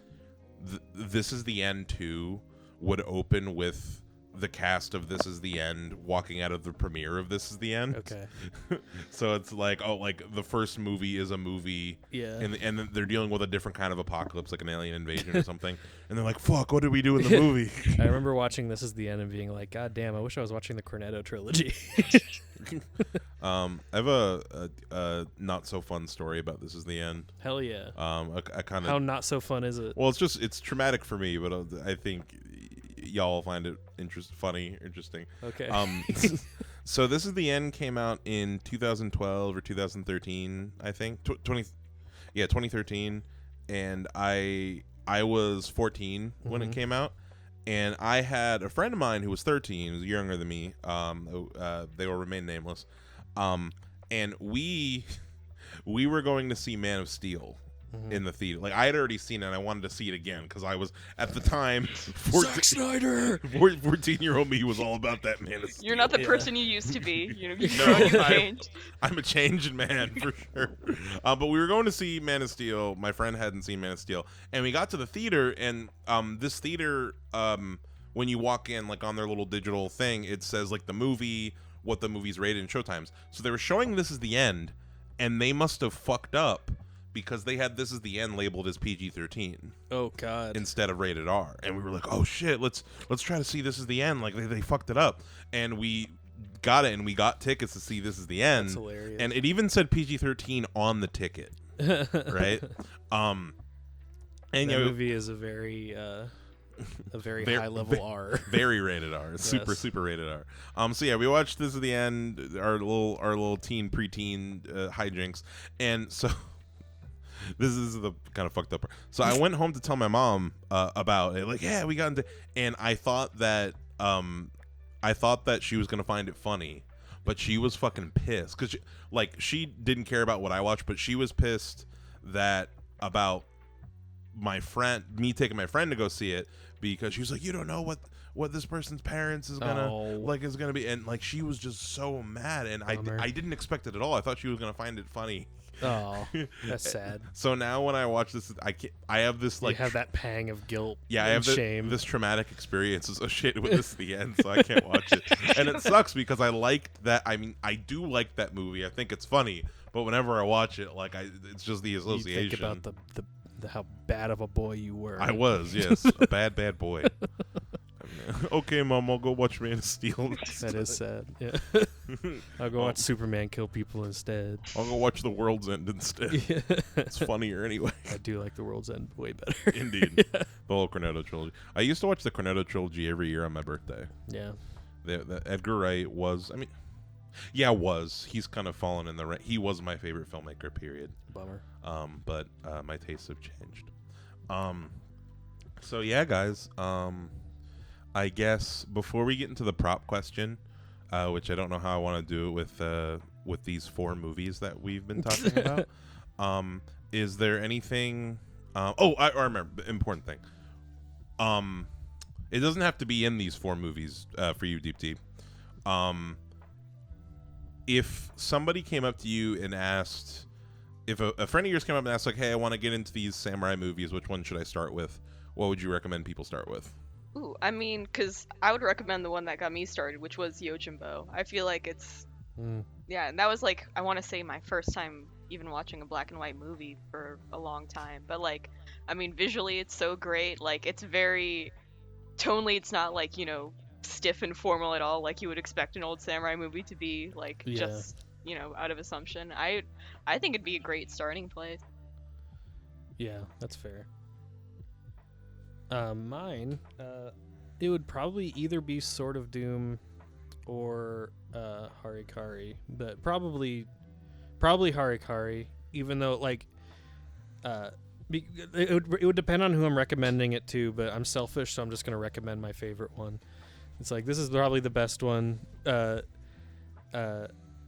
This Is the End 2 would open with the cast of This Is the End walking out of the premiere of This Is the End. Okay. So it's like, oh, like the first movie is a movie. Yeah. And then they're dealing with a different kind of apocalypse, like an alien invasion or something. And they're like, fuck, what did we do in the movie? I remember watching This Is the End and being like, God damn, I wish I was watching the Cornetto trilogy. I have a not so fun story about This Is the End. Hell yeah. I kind of. How not so fun is it? Well, it's traumatic for me, but I think y'all will find it interesting. Okay. So This Is the End came out in 2012 or 2013, I think. 2013, and I was 14 when it came out, and I had a friend of mine who was 13, who was younger than me. They will remain nameless. And we were going to see Man of Steel in the theater. Like, I had already seen it, and I wanted to see it again because I was, at the time, Zack Snyder. 14-year-old me was all about that Man of Steel. You're not the person you used to be. You've changed. I'm a changed man for sure. But we were going to see Man of Steel. My friend hadn't seen Man of Steel, and we got to the theater, and this theater, when you walk in, like on their little digital thing, it says like the movie, what the movie's rated, and showtimes. So they were showing This Is the End, and they must have fucked up because they had This Is the End labeled as PG-13. Oh God! Instead of rated R, and we were like, "Oh shit, let's try to see This Is the End." Like they fucked it up, and we got it, and we got tickets to see This Is the End. That's hilarious. And it even said PG-13 on the ticket, right? And that movie is a very high level R. Very rated R. It's super rated R. So yeah, we watched This Is the End, our little preteen hijinks, and so. This is the kind of fucked up part. So I went home to tell my mom about it. Like, yeah, we got into, and I thought that she was gonna find it funny, but she was fucking pissed because she didn't care about what I watched, but she was pissed about me taking my friend to go see it because she was like, you don't know what this person's parents is gonna be, and like she was just so mad, and I didn't expect it at all. I thought she was gonna find it funny. Oh, that's sad. So now when I watch this, I have this like you have that pang of guilt. Yeah, I and have shame. this traumatic experience associated with this at the end, so I can't watch it. And it sucks because I liked that. I mean, I do like that movie. I think it's funny, but whenever I watch it, like it's just the association. You think about the how bad of a boy you were. I was, yes, a bad boy. Okay, Mom, I'll go watch Man of Steel. That is sad. Yeah. I'll go watch Superman kill people instead. I'll go watch The World's End instead. Yeah. It's funnier anyway. I do like The World's End way better. Indeed. Yeah. The whole Cornetto trilogy. I used to watch the Cornetto trilogy every year on my birthday. Yeah. The Edgar Wright was, he's kind of fallen in the he was my favorite filmmaker, period. Bummer. But my tastes have changed. So yeah, guys, I guess before we get into the prop question, which I don't know how I want to do it with these 4 movies that we've been talking about, is there anything? I remember the important thing. It doesn't have to be in these 4 movies for you, Deep Deep. If somebody came up to you and asked, if a friend of yours came up and asked, like, hey, I want to get into these samurai movies, which one should I start with? What would you recommend people start with? Ooh, I mean, because I would recommend the one that got me started, which was Yojimbo. I feel like it's, yeah, and that was like, I want to say my first time even watching a black and white movie for a long time. But like, I mean, visually it's so great. Like, it's very, tonally it's not like, stiff and formal at all, like you would expect an old samurai movie to be, like, just, out of assumption. I think it'd be a great starting place. Yeah, that's fair. Mine, it would probably either be Sword of Doom or Harikari, but probably Harikari, even though, like, it would depend on who I'm recommending it to, but I'm selfish, so I'm just going to recommend my favorite one. It's like, this is probably the best one.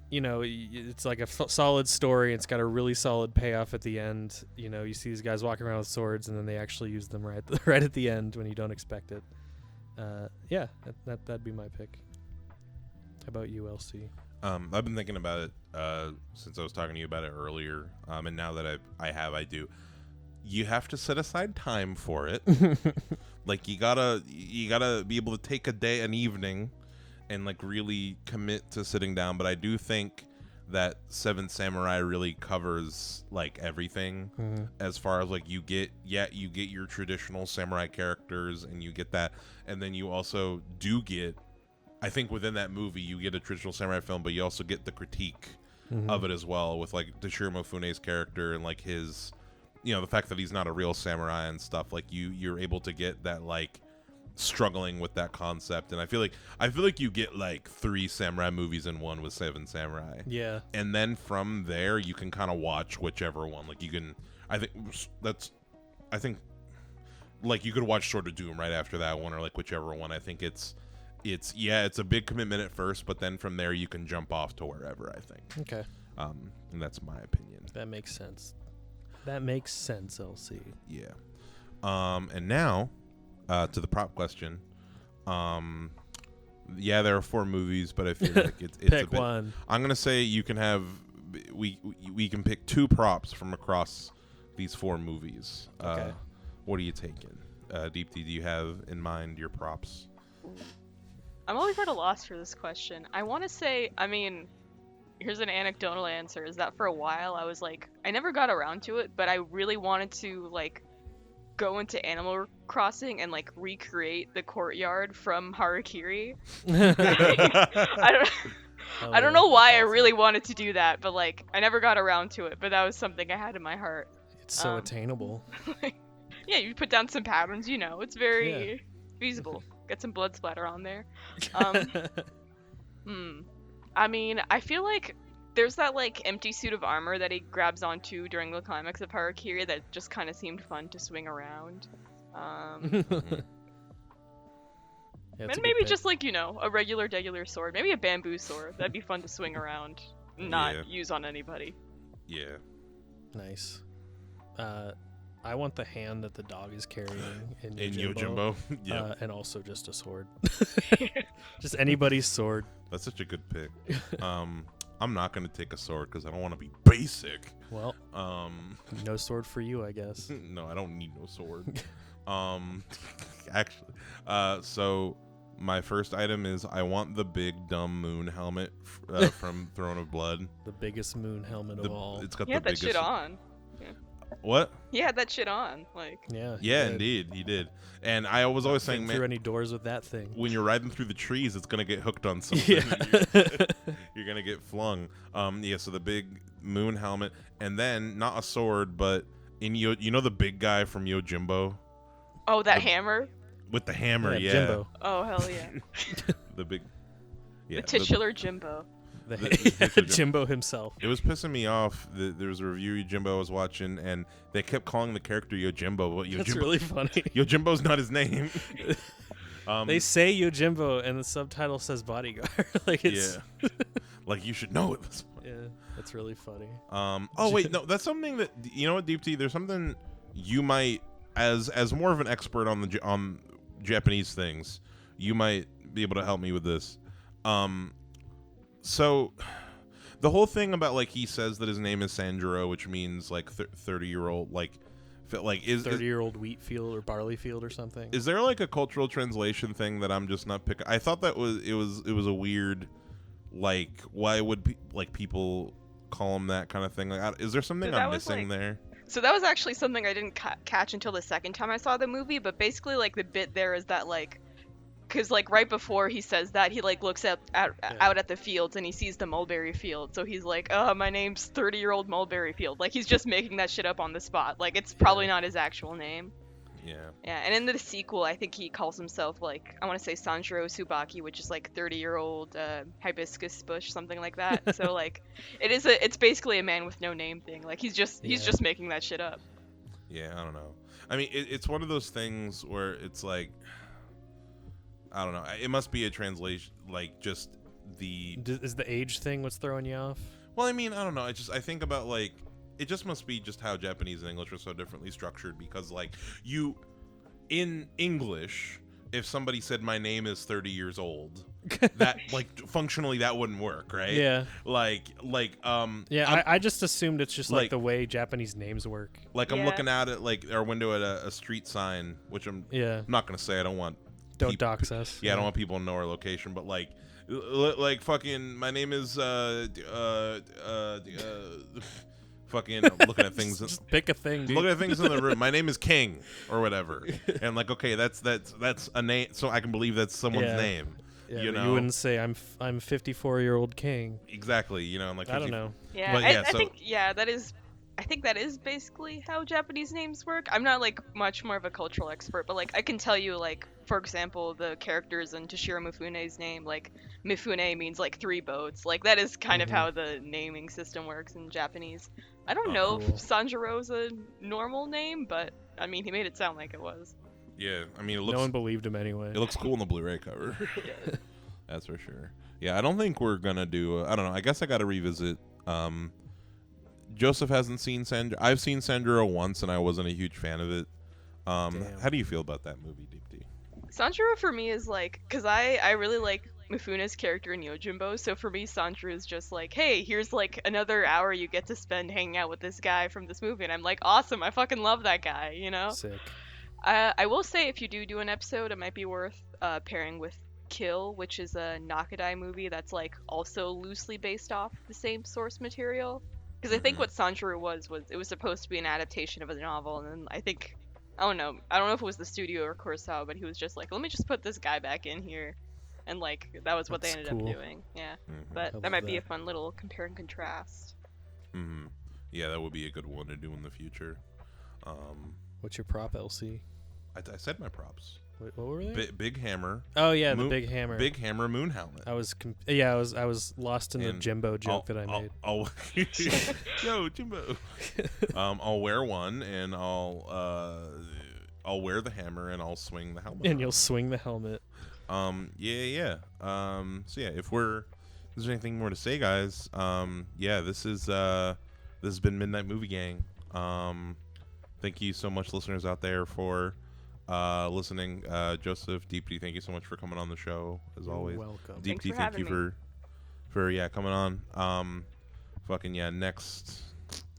It's like a solid story. It's got a really solid payoff at the end. You see these guys walking around with swords, and then they actually use them right at the end when you don't expect it. That'd be my pick. How about you, LC? I've been thinking about it since I was talking to you about it earlier, and now that I do. You have to set aside time for it. Like, you gotta be able to take an evening and like really commit to sitting down. But I do think that Seven Samurai really covers like everything, as far as like you get your traditional samurai characters, and you get that, and then you also do get, I think within that movie you get a traditional samurai film, but you also get the critique of it as well, with like Toshiro Mifune's character and like his, the fact that he's not a real samurai and stuff. Like you're able to get that like struggling with that concept, and I feel like you get like 3 samurai movies in one with Seven Samurai. Yeah. And then from there you can kind of watch whichever one. Like you can, I think like you could watch Sword of Doom right after that one, or like whichever one. I think it's a big commitment at first, but then from there you can jump off to wherever, I think. Okay. And that's my opinion. That makes sense. LC. Yeah. And now to the prop question. Yeah, there are 4 movies, but I feel like it's pick a bit, one. I'm gonna say you can have we can pick 2 props from across these 4 movies. Okay. What are you taking? Deepti, do you have in mind your props? I'm always at a loss for this question. I want to say, I mean, here's an anecdotal answer, is that for a while I was like, I never got around to it, but I really wanted to like go into Animal Crossing and like recreate the courtyard from Harakiri. I don't know why I really wanted to do that, but like I never got around to it, but that was something I had in my heart. It's so attainable. Yeah, you put down some patterns, it's very feasible. Get some blood splatter on there. I mean, I feel like there's that like empty suit of armor that he grabs onto during the climax of Harakiri that just kind of seemed fun to swing around. And maybe just like, a regular sword, maybe a bamboo sword. That'd be fun to swing around, not use on anybody. Yeah. Nice. I want the hand that the dog is carrying in Yojimbo. Yeah. And also just a sword. Just anybody's sword. That's such a good pick. I'm not gonna take a sword because I don't want to be basic. Well, no sword for you, I guess. No, I don't need no sword. Actually, so my first item is I want the big dumb moon helmet from Throne of Blood. The biggest moon helmet of all. It's got He the had that biggest. shit on. What? He had that shit on. Like. Yeah. Yeah, indeed, he did. And I was always saying, through man, any doors with that thing. when you're riding through the trees, it's gonna get hooked on something. Yeah. You're gonna get flung. Yeah. So the big moon helmet, and then not a sword, but you know the big guy from Yojimbo Oh, that hammer. with the hammer. Yeah. Jimbo. Oh hell yeah. The big. Yeah. The titular Jimbo. the Jimbo himself. It was pissing me off. There was a review Yojimbo I was watching, and they kept calling the character Yojimbo. But That's really funny. Yojimbo's not his name. They say Yojimbo, and the subtitle says bodyguard. Like it's. Yeah. Like you should know at this point. Yeah, that's really funny. Oh wait, no, that's something that you know what, Deep T. There's something you might, as more of an expert on Japanese things, you might be able to help me with this. So the whole thing about like he says that his name is Sanjuro, which means like 30-year-old, like is 30-year-old wheat field or barley field or something. Is there like a cultural translation thing that I'm just not picking? I thought that it was a weird, like, why would people call him that kind of thing? Like, is there something I'm missing there? So that was actually something I didn't catch until the second time I saw the movie. But basically, like the bit there is that like. Because, like, right before he says that, he, like, looks out at the fields and he sees the mulberry field. So he's like, oh, my name's 30-year-old mulberry field. Like, he's just making that shit up on the spot. Like, it's probably not his actual name. Yeah. Yeah, and in the sequel, I think he calls himself, like, I want to say Sanjuro Tsubaki, which is, like, 30-year-old hibiscus bush, something like that. So, like, it's basically a man with no name thing. Like, he's just making that shit up. Yeah, I don't know. I mean, it's one of those things where it's like, I don't know. It must be a translation, like just the. Is the age thing what's throwing you off? Well, I mean, I don't know. I think about like it just must be just how Japanese and English are so differently structured because like you in English, if somebody said my name is 30 years old, that like functionally that wouldn't work, right? Yeah. Yeah, I just assumed it's just like the way Japanese names work. Like I'm looking out at like our window at a street sign, which I'm not gonna say. I don't want. Don't dox us. Yeah, I don't want people to know our location, but like fucking, my name is fucking looking at things. Just pick a thing. Dude. Looking at things in the room. My name is King or whatever, and like okay, that's a name, so I can believe that's someone's name. Yeah, you know, you wouldn't say I'm 54-year-old king. Exactly. You know, and like I don't know. Yeah, but I think that is basically how Japanese names work. I'm not like much more of a cultural expert, but like I can tell you like for example the characters in Toshiro Mifune's name, like Mifune means like 3 boats. Like that is kind of how the naming system works in Japanese. I don't know if Sanjuro's a normal name, but I mean he made it sound like it was. Yeah, I mean it looks. No one believed him anyway. It looks cool on the Blu-ray cover. That's for sure. Yeah, I don't think we're gonna do. I don't know. I guess I got to revisit. Joseph hasn't seen Sanjuro. I've seen Sanjuro once, and I wasn't a huge fan of it. How do you feel about that movie, Deep D? Sanjuro for me is like, because I really like Mifune's character in Yojimbo, so for me Sanjuro is just like, hey, here's like another hour you get to spend hanging out with this guy from this movie, and I'm like, awesome, I fucking love that guy, you know? Sick. I will say if you do an episode, it might be worth pairing with Kill, which is a Nakadai movie that's like also loosely based off the same source material. Because I think what Sanjuro was it was supposed to be an adaptation of a novel, and then I don't know if it was the studio or Kurosawa, but he was just like, let me just put this guy back in here, and like that was what they ended up doing. Yeah, but that might be a fun little compare and contrast. Yeah, that would be a good one to do in the future. What's your prop, LC? I said my props. What were they? Big hammer. Oh yeah, the big hammer. Big hammer moon helmet. I was lost in the Jimbo joke that I made. Yo, Jimbo. I'll wear one, and I'll wear the hammer, and I'll swing the helmet. And you'll swing the helmet. Yeah. So yeah, if there's anything more to say, guys. This has been Midnight Movie Gang. Thank you so much, listeners out there, for listening. Joseph, Deep D, thank you so much for coming on the show as always. Welcome. Deep D, Thanks for thank you having for coming on. Fucking next.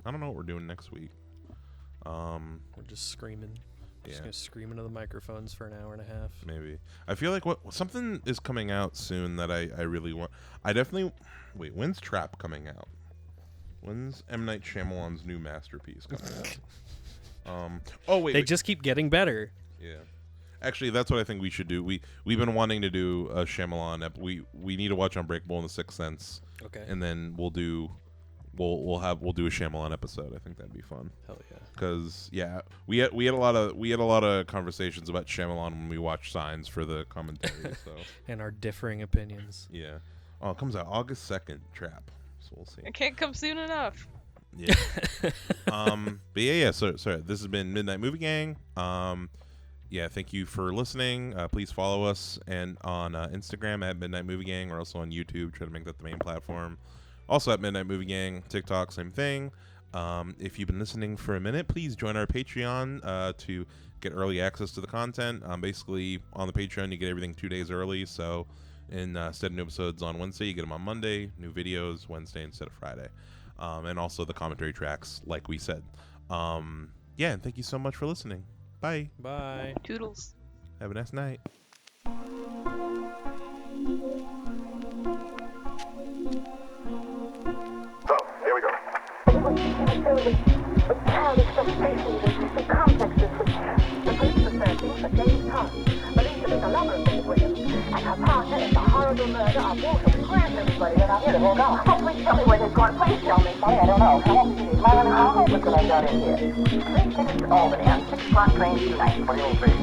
I don't know what we're doing next week. We're just screaming. Just gonna scream into the microphones for an hour and a half. Maybe. I feel like something is coming out soon that I really want. I definitely. Wait, when's Trap coming out? When's M. Night Shyamalan's new masterpiece coming out? Oh wait. They just keep getting better. Yeah. Actually, that's what I think we should do. We've been wanting to do a Shyamalan. We need to watch Unbreakable and The Sixth Sense. Okay. And then we'll do a Shyamalan episode. I think that'd be fun. Hell yeah. Because we had a lot of conversations about Shyamalan when we watched Signs for the commentary. So and our differing opinions. yeah. Oh, it comes out August 2nd. Trap. So we'll see. It can't come soon enough. Yeah. But yeah. So this has been Midnight Movie Gang. Thank you for listening. Please follow us and on Instagram at Midnight Movie Gang. We're also on YouTube. Try to make that the main platform. Also at Midnight Movie Gang. TikTok, same thing. If you've been listening for a minute, please join our Patreon to get early access to the content. Basically, on the Patreon, you get everything 2 days early. So instead of new episodes on Wednesday, you get them on Monday. New videos Wednesday instead of Friday. And also the commentary tracks, like we said. And thank you so much for listening. Bye. Bye. Toodles. Have a nice night. So, here we go. With childish frustrations and complexes which the police are searching for James Todd, believed to be the lover of Miss Williams, and her partner in the horrible murder of Walter. Where's everybody that I'm here to hold on? Oh, please tell me where they're going. Please tell me. Sorry, I don't know. How long is it? How home could I got in here? 3 tickets to Albany on 6 o'clock train tonight. What do you think?